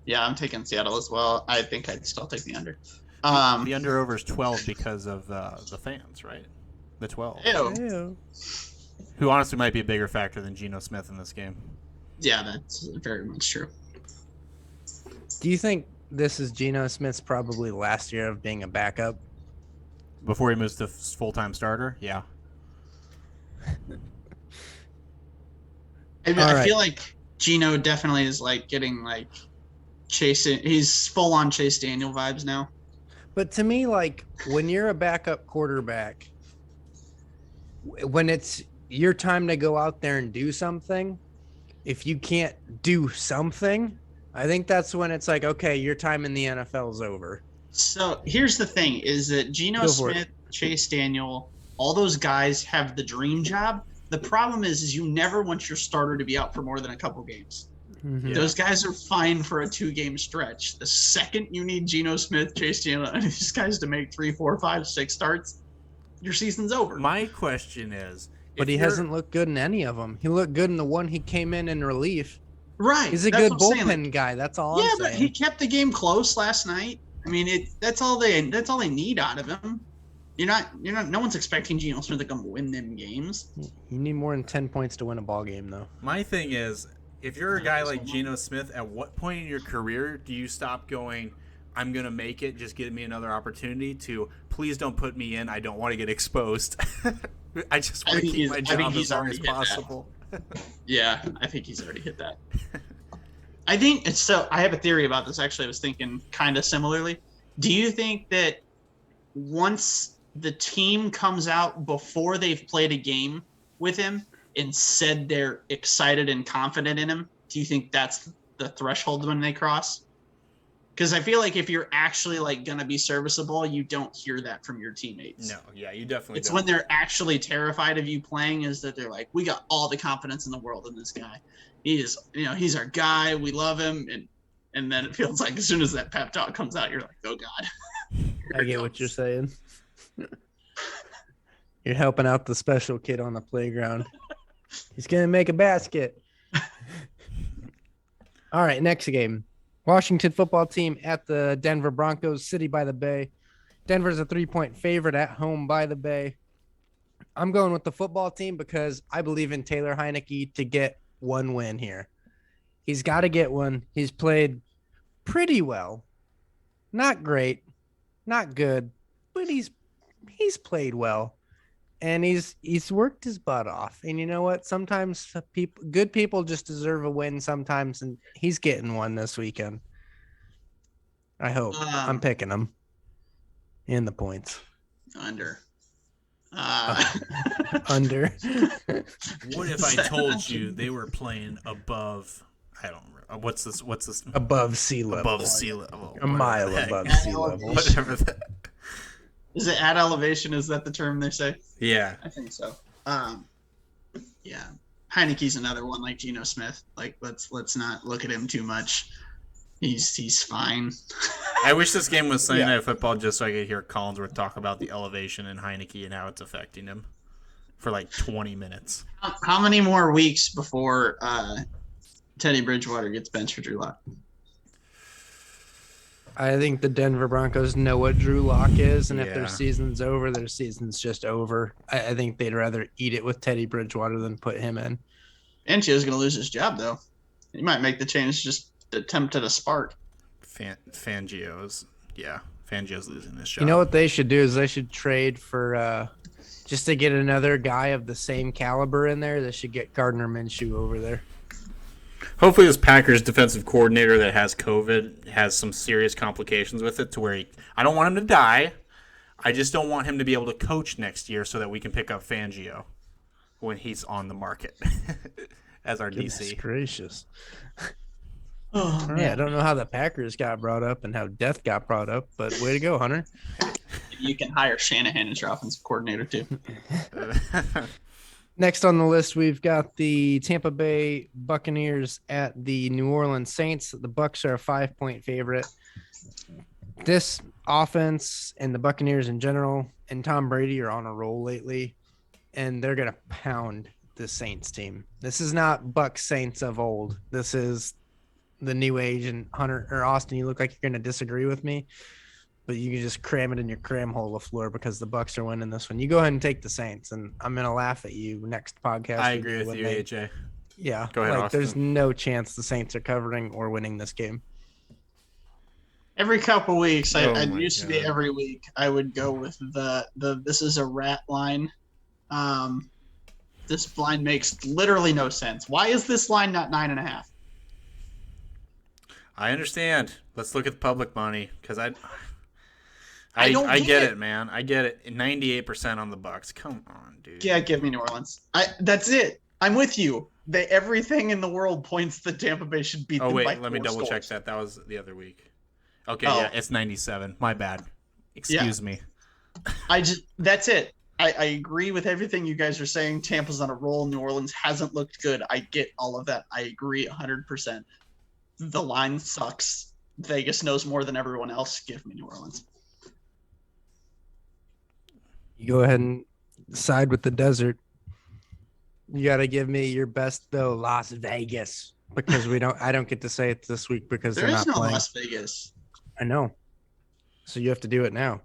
Yeah, I'm taking Seattle as well. I think I'd still take the under. The under over is 12 because of the fans, right? The 12. Ew. Who honestly might be a bigger factor than Geno Smith in this game. Yeah, that's very much true. Do you think this is Geno Smith's probably last year of being a backup? Before he moves to full-time starter? Yeah. I feel like Geno definitely is like getting like he's full on Chase Daniel vibes now. But to me, like when you're a backup quarterback, when it's your time to go out there and do something, if you can't do something, I think that's when it's like, okay, your time in the NFL is over. So here's the thing is that Geno Smith, Chase Daniel, all those guys have the dream job. The problem is you never want your starter to be out for more than a couple games. Mm-hmm. Yeah. Those guys are fine for a 2-game stretch. The second you need Geno Smith, Chase Daniel, and these guys to make 3, 4, 5, 6 starts, your season's over. My question is, but he hasn't looked good in any of them. He looked good in the one he came in relief. Right. He's a good bullpen guy. That's all I'm saying. Yeah, but he kept the game close last night. I mean, that's all they need out of him. No one's expecting Geno Smith to come win them games. You need more than 10 points to win a ball game, though. My thing is, if you're a guy like Geno Smith, at what point in your career do you stop going, I'm going to make it, just give me another opportunity, to please don't put me in, I don't want to get exposed. I just want to keep my job as long as possible. Yeah, I think he's already hit that. I think it's so. I have a theory about this. Actually, I was thinking kind of similarly. Do you think that once the team comes out before they've played a game with him and said they're excited and confident in him, do you think that's the threshold when they cross? Because I feel like if you're actually like gonna be serviceable, you don't hear that from your tearmates. No, yeah, you definitely. It's when they're actually terrified of you playing, is that they're like, we got all the confidence in the world in this guy. He's our guy. We love him, and then it feels like as soon as that pep talk comes out, you're like, oh God. I get what you're saying. You're helping out the special kid on the playground. He's gonna make a basket. All right, next game. Washington football team at the Denver Broncos, City by the Bay. Denver's a 3-point favorite at home by the Bay. I'm going with the football team because I believe in Taylor Heineke to get one win here. He's got to get one. He's played pretty well. Not great, not good, but he's played well. And he's worked his butt off. And you know what? Sometimes good people just deserve a win sometimes, and he's getting one this weekend. I hope. I'm picking him in the points. Under. Under. What if I told you they were playing above? I don't remember. What's this? Above sea level. Above sea level. A mile above sea level. Whatever that. Is it at elevation? Is that the term they say? Yeah. I think so. Yeah. Heineke's another one like Geno Smith. Like let's not look at him too much. He's fine. I wish this game was Sunday Night Football just so I could hear Collinsworth talk about the elevation in Heineke and how it's affecting him for like 20 minutes. How many more weeks before Teddy Bridgewater gets benched for Drew Lock? I think the Denver Broncos know what Drew Lock is, and if their season's over, their season's just over. I think they'd rather eat it with Teddy Bridgewater than put him in. Angio's going to lose his job, though. He might make the change just to attempt at a spark. Fangio's losing this job. You know what they should do is they should trade for just to get another guy of the same caliber in there. They should get Gardner Minshew over there. Hopefully this Packers defensive coordinator that has COVID has some serious complications with it to where I don't want him to die. I just don't want him to be able to coach next year so that we can pick up Fangio when he's on the market as our DC. Gracious. Oh, right. I don't know how the Packers got brought up and how Death got brought up, but way to go, Hunter. You can hire Shanahan as your offensive coordinator, too. Next on the list, we've got the Tampa Bay Buccaneers at the New Orleans Saints. The Bucs are a 5-point favorite. This offense and the Buccaneers in general and Tom Brady are on a roll lately, and they're going to pound the Saints team. This is not Bucs Saints of old. This is the new age. And Hunter or Austin, you look like you're going to disagree with me, but you can just cram it in your cram hole, LaFleur, because the Bucs are winning this one. You go ahead and take the Saints, and I'm going to laugh at you next podcast. I agree with you, AJ. Yeah. Go ahead, Austin. There's no chance the Saints are covering or winning this game. Every couple weeks, I used to be every week, I would go with the this is a rat line. This line makes literally no sense. Why is this line not 9.5? I understand. Let's look at the public money because I get it, man. I get it. 98% on the Bucks. Come on, dude. Yeah, give me New Orleans. That's it. I'm with you. Everything in the world points that Tampa Bay should beat them by 4 let me double check that. That was the other week. Okay, yeah, it's 97. My bad. Excuse me. That's it. I agree with everything you guys are saying. Tampa's on a roll. New Orleans hasn't looked good. I get all of that. I agree 100%. The line sucks. Vegas knows more than everyone else. Give me New Orleans. You go ahead and side with the desert. You got to give me your best though, Las Vegas, because I don't get to say it this week because they're not playing. There is no Las Vegas. I know. So you have to do it now.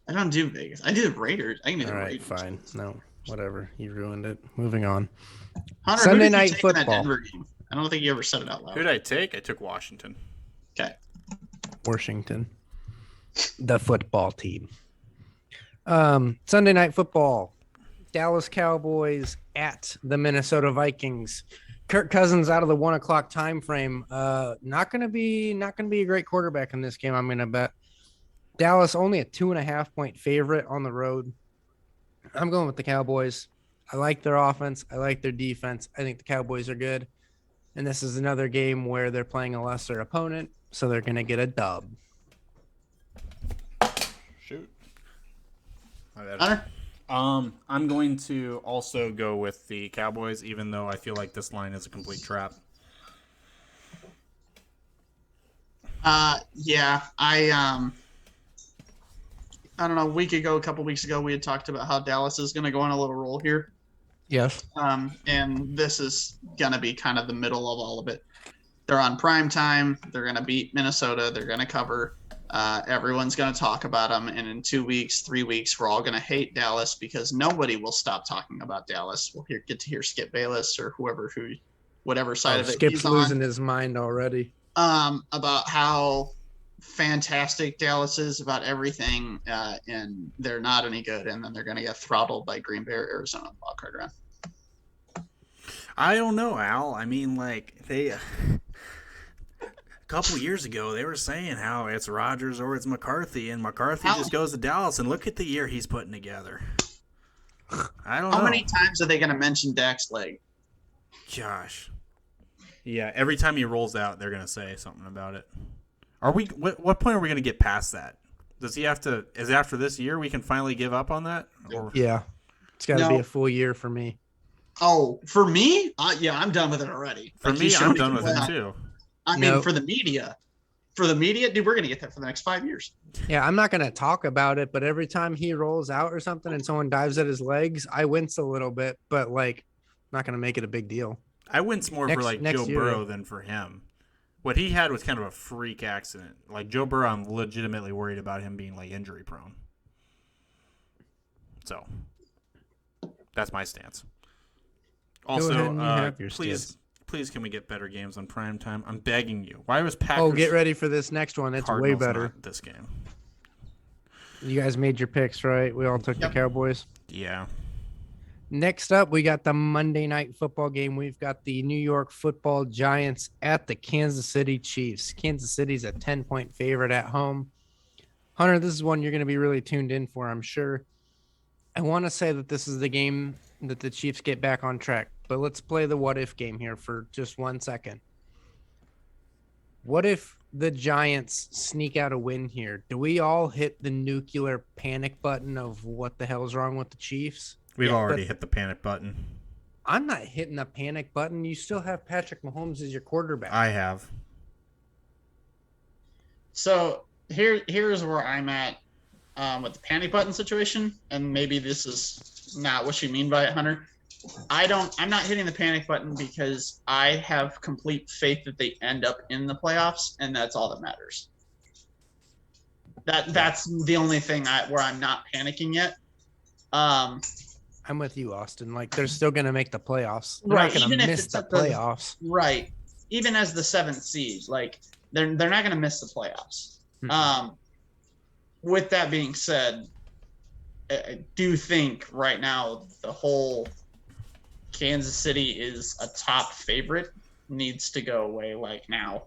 I don't do Vegas. I do the Raiders. I can do the Raiders. Fine. No, whatever. You ruined it. Moving on. Hunter, Sunday night football. That Denver game? I don't think you ever said it out loud. Who did I take? I took Washington. Okay. Washington. The football team. Sunday night football. Dallas Cowboys at the Minnesota Vikings. Kirk Cousins out of the 1 o'clock time frame. Not gonna be a great quarterback in this game, I'm gonna bet. Dallas only a 2.5 point favorite on the road. I'm going with the Cowboys. I like their offense. I like their defense. I think the Cowboys are good. And this is another game where they're playing a lesser opponent, so they're gonna get a dub. Shoot. Hunter? I'm going to also go with the Cowboys, even though I feel like this line is a complete trap. Yeah, I don't know. A couple weeks ago, we had talked about how Dallas is going to go on a little roll here. Yes. And this is going to be kind of the middle of all of it. They're on prime time. They're going to beat Minnesota. They're going to cover. Everyone's going to talk about them. And in 2 weeks, 3 weeks, we're all going to hate Dallas because nobody will stop talking about Dallas. We'll get to hear Skip Bayless or whatever side of it Skip's he's on. losing his mind already. About how fantastic Dallas is about everything, and they're not any good, and then they're going to get throttled by Green Bay or Arizona in the wild card round. I don't know, Al. I mean, like, a couple years ago, they were saying how it's Rodgers or it's McCarthy, and McCarthy just goes to Dallas, and look at the year he's putting together. I don't know. How many times are they going to mention Dak's leg? Gosh. Yeah, every time he rolls out, they're going to say something about it. What point are we going to get past that? Does he have to? Is it after this year we can finally give up on that? Or? Yeah, it's got to be a full year for me. Oh, for me? Yeah, I'm done with it already. For me, I'm done with it too. I mean, for the media, dude, we're going to get that for the next 5 years. Yeah, I'm not going to talk about it, but every time he rolls out or something and someone dives at his legs, I wince a little bit, but like, not going to make it a big deal. I wince more for like Joe Burrow than for him. What he had was kind of a freak accident. Like Joe Burrow, I'm legitimately worried about him being like injury prone. So that's my stance. Also, please can we get better games on prime time? I'm begging you. Why was Packers? Oh, get ready for this next one. It's Cardinals way better. Not this game. You guys made your picks, right? We all took the Cowboys. Yeah. Next up, we got the Monday night football game. We've got the New York Football Giants at the Kansas City Chiefs. Kansas City's a 10-point favorite at home. Hunter, this is one you're going to be really tuned in for, I'm sure. I want to say that this is the game that the Chiefs get back on track, but let's play the what-if game here for just 1 second. What if the Giants sneak out a win here? Do we all hit the nuclear panic button of what the hell's wrong with the Chiefs? We've already hit the panic button. I'm not hitting the panic button. You still have Patrick Mahomes as your quarterback. I have. So here's where I'm at with the panic button situation, and maybe this is not what you mean by it, Hunter. I'm not hitting the panic button because I have complete faith that they end up in the playoffs, and that's all that matters. That's the only thing where I'm not panicking yet. I'm with you, Austin. Like, they're still going to make the playoffs. They're right. not going to miss the playoffs. Right. Even as the 7th seed, like, they're not going to miss the playoffs. Mm-hmm. With that being said, I do think right now the whole Kansas City is a top favorite needs to go away like now.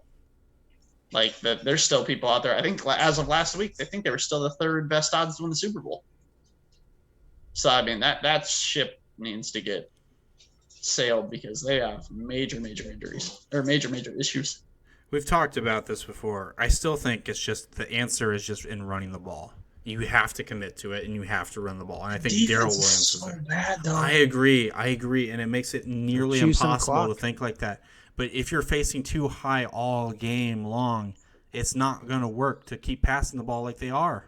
Like there's still people out there. I think as of last week, they think they were still the third best odds to win the Super Bowl. So I mean that ship needs to get sailed because they have major injuries or major issues. We've talked about this before. I still think it's just the answer is just in running the ball. You have to commit to it and you have to run the ball. And I think Darrell Williams is there. Bad, though. I agree, and it makes it nearly impossible to think like that. But if you're facing too high all game long, it's not going to work to keep passing the ball like they are.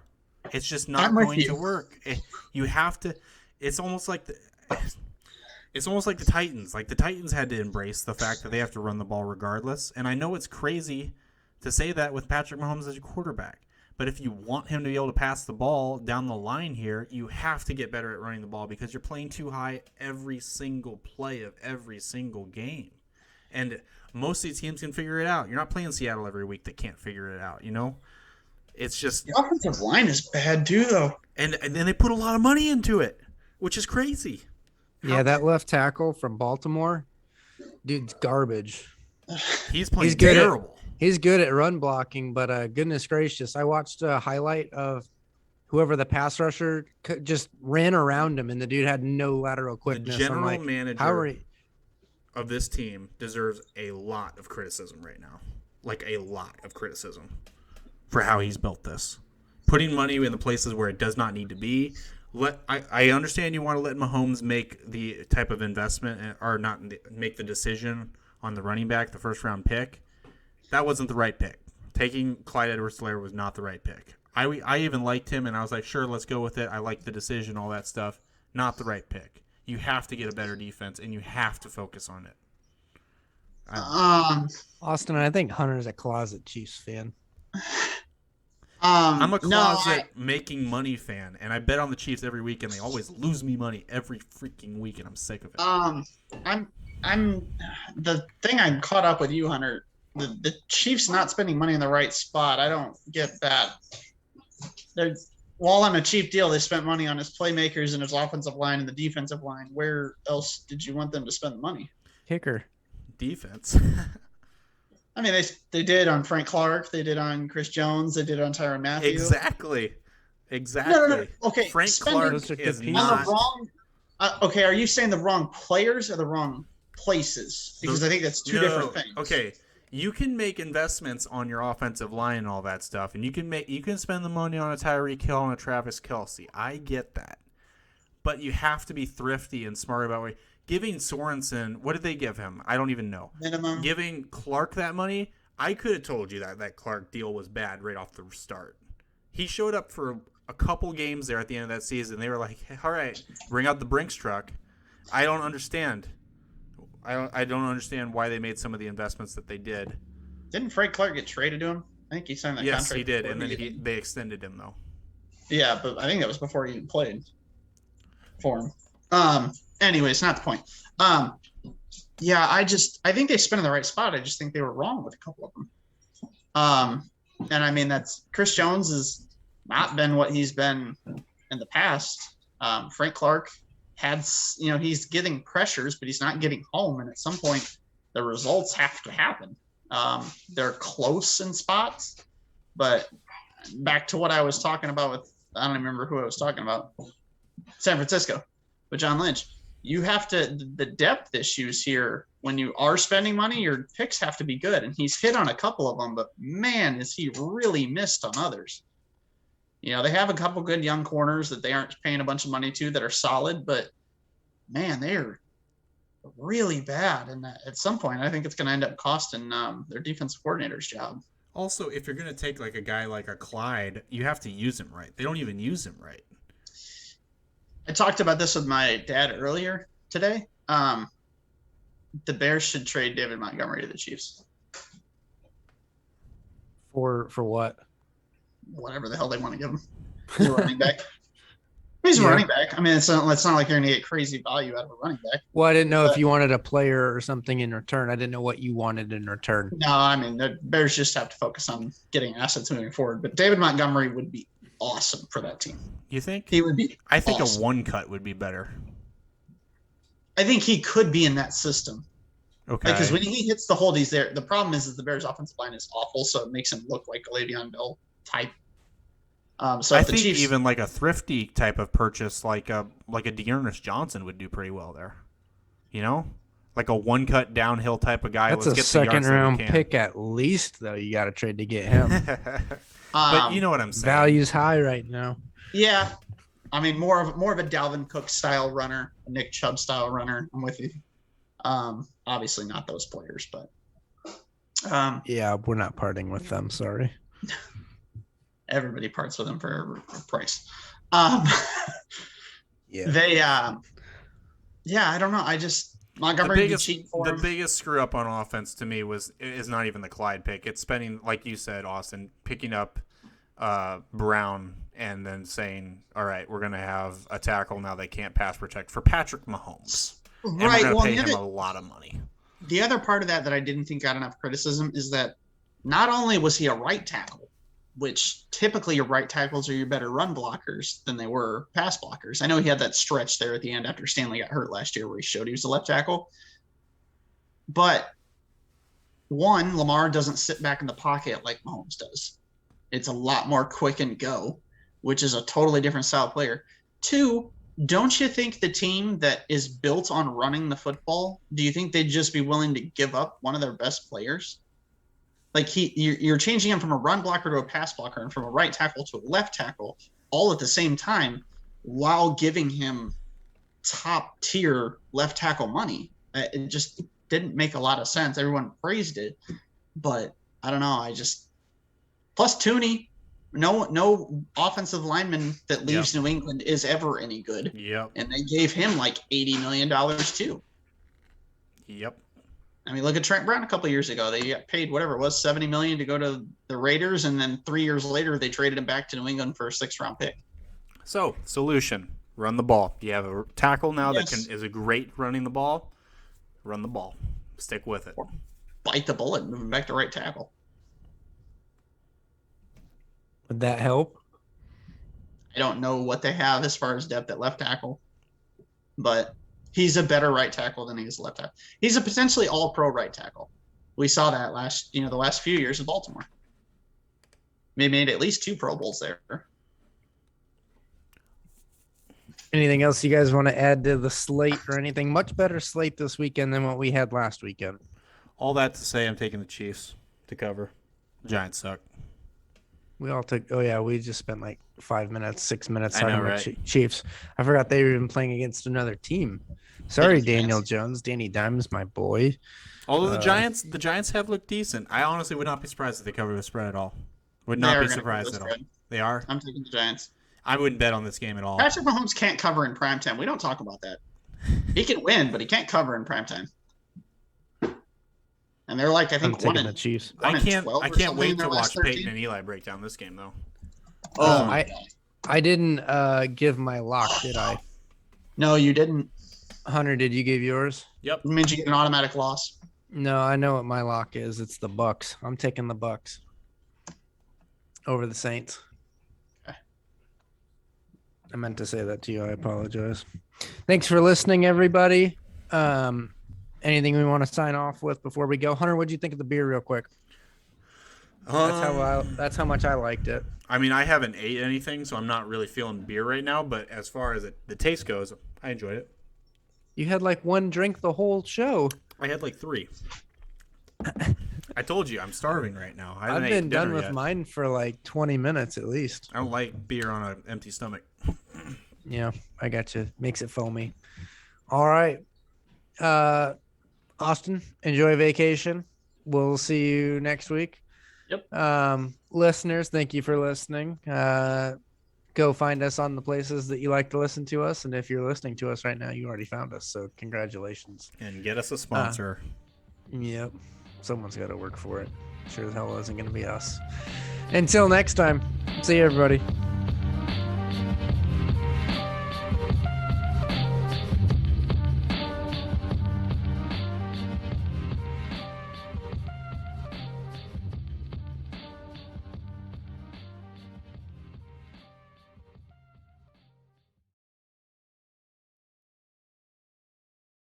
It's just not going to work. You have to. It's almost like the Titans. Like the Titans had to embrace the fact that they have to run the ball regardless. And I know it's crazy to say that with Patrick Mahomes as your quarterback. But if you want him to be able to pass the ball down the line here, you have to get better at running the ball because you're playing too high every single play of every single game. And most of these teams can figure it out. You're not playing Seattle every week that can't figure it out, you know? It's just... The offensive line is bad, too, though. And then they put a lot of money into it, which is crazy. Yeah, that left tackle from Baltimore, dude's garbage. He's playing terrible. He's good at run blocking, but goodness gracious, I watched a highlight of whoever the pass rusher just ran around him, and the dude had no lateral quickness. The general manager of this team deserves a lot of criticism right now, like a lot of criticism for how he's built this. Putting money in the places where it does not need to be. I understand you want to let Mahomes make the type of investment or not make the decision on the running back, the first round pick. That wasn't the right pick. Taking Clyde Edwards-Helaire was not the right pick. I even liked him, and I was like, sure, let's go with it. I like the decision, all that stuff. Not the right pick. You have to get a better defense, and you have to focus on it. Austin, I think Hunter's a closet Chiefs fan. I'm a closet making money fan, and I bet on the Chiefs every week, and they always lose me money every freaking week, and I'm sick of it. I'm the thing I'm caught up with you, Hunter. The Chiefs not spending money in the right spot. I don't get that. While on a cheap deal, they spent money on his playmakers and his offensive line and the defensive line. Where else did you want them to spend the money? Kicker. Defense. I mean, they did on Frank Clark. They did on Chris Jones. They did on Tyrann Mathieu. Exactly. No. Okay, Frank Clark is not. Okay, are you saying the wrong players or the wrong places? Because I think that's two different things. Okay. You can make investments on your offensive line and all that stuff, and you can spend the money on a Tyreek Hill and a Travis Kelce. I get that, but you have to be thrifty and smart about it. Giving Sorensen, what did they give him? I don't even know. Minimum. Giving Clark that money, I could have told you that Clark deal was bad right off the start. He showed up for a couple games there at the end of that season. They were like, hey, all right, bring out the Brinks truck. I don't understand. I don't understand why they made some of the investments that they did. Didn't Frank Clark get traded to him? I think he signed that contract. Yes, he did, and then they extended him, though. Yeah, but I think that was before he even played for him. Anyways, not the point. Yeah, I think they spent in the right spot. I just think they were wrong with a couple of them. And I mean, that's Chris Jones has not been what he's been in the past. Frank Clark he's getting pressures, but he's not getting home. And at some point, the results have to happen. They're close in spots, but back to what I was talking about with, I don't remember who I was talking about, San Francisco with John Lynch. You have to, the depth issues here, when you are spending money, your picks have to be good. And he's hit on a couple of them, but man, is he really missed on others. You know, they have a couple good young corners that they aren't paying a bunch of money to that are solid, but man, they're really bad. And at some point, I think it's going to end up costing their defensive coordinator's job. Also, if you're going to take like a guy like a Clyde, you have to use him right. They don't even use him right. I talked about this with my dad earlier today. The Bears should trade David Montgomery to the Chiefs. For what? Whatever the hell they want to give him. He's a running back. He's a running back. I mean, it's not like you're going to get crazy value out of a running back. Well, I didn't know if you wanted a player or something in return. I didn't know what you wanted in return. No, I mean, the Bears just have to focus on getting assets moving forward. But David Montgomery would be awesome for that team. You think? He would be I think awesome. a one cut would be better. I think he could be in that system. Okay. Because when he hits the hold, he's there. The problem is the Bears' offensive line is awful, so it makes him look like a Le'Veon Bell type. So I think Chiefs, even like a thrifty type of purchase, like a Dearness Johnson would do pretty well there. You know, like a one cut downhill type of guy. That's a second round pick at least, though. You got to trade to get him. But you know what I'm saying. Value's high right now. Yeah, I mean more of a Dalvin Cook style runner, a Nick Chubb style runner. I'm with you. Obviously not those players, but yeah, we're not parting with them. Sorry. Everybody parts with them for a price. Yeah. They yeah, I don't know. I just Montgomery the biggest screw up on offense to me is not even the Clyde pick. It's spending, like you said, Austin, picking up Brown and then saying, all right, we're gonna have a tackle now they can't pass protect for Patrick Mahomes. And right. We're going to pay him a lot of money. The other part of that I didn't think got enough criticism is that not only was he a right tackle, which typically your right tackles are your better run blockers than they were pass blockers. I know he had that stretch there at the end after Stanley got hurt last year where he showed he was a left tackle. But one, Lamar doesn't sit back in the pocket like Mahomes does. It's a lot more quick and go, which is a totally different style player. Two, don't you think the team that is built on running the football, do you think they'd just be willing to give up one of their best players? Like you're changing him from a run blocker to a pass blocker and from a right tackle to a left tackle all at the same time while giving him top tier left tackle money. It just didn't make a lot of sense. Everyone praised it, but I don't know. Plus Tooney. No offensive lineman that leaves New England is ever any good. Yep. And they gave him like $80 million too. Yep. I mean, look at Trent Brown a couple of years ago. They got paid whatever it was, $70 million to go to the Raiders, and then 3 years later they traded him back to New England for a 6th-round pick. So, solution: run the ball. You have a tackle now that is a great running the ball. Run the ball. Stick with it. Or bite the bullet and move him back to right tackle. Would that help? I don't know what they have as far as depth at left tackle, but he's a better right tackle than he is left tackle. He's a potentially all-pro right tackle. We saw that the last few years in Baltimore. They made at least 2 Pro Bowls there. Anything else you guys want to add to the slate or anything? Much better slate this weekend than what we had last weekend. All that to say, I'm taking the Chiefs to cover. Giants suck. We all took. Oh yeah, we just spent like 5 minutes, 6 minutes talking about right? Chiefs. I forgot they were even playing against another team. Sorry, Daniel Jones, Danny Dimes, my boy. Although the Giants have looked decent, I honestly would not be surprised if they cover the spread at all. Would not be surprised at all. They are. I'm taking the Giants. I wouldn't bet on this game at all. Patrick Mahomes can't cover in primetime. We don't talk about that. He can win, but he can't cover in primetime. And they're like, I think, I'm taking the Chiefs. I can't wait to watch Peyton and Eli break down this game, though. I didn't give my lock, did I? No, you didn't. Hunter, did you give yours? Yep. It means you get an automatic loss. No, I know what my lock is. It's the Bucks. I'm taking the Bucks over the Saints. Okay. I meant to say that to you. I apologize. Thanks for listening, everybody. Anything we want to sign off with before we go? Hunter, what'd you think of the beer real quick? That's how much I liked it. I mean, I haven't ate anything, so I'm not really feeling beer right now, but as far as the taste goes, I enjoyed it. You had like one drink the whole show. I had like 3. I told you, I'm starving right now. I've been done with mine for like 20 minutes at least. I don't like beer on an empty stomach. Yeah, I got you. Makes it foamy. All right. Austin, enjoy vacation. We'll see you next week. Yep. Listeners, thank you for listening. Go find us on the places that you like to listen to us. And if you're listening to us right now, you already found us. So congratulations. And get us a sponsor. Yep. Someone's got to work for it. Sure as hell isn't going to be us. Until next time. See you, everybody.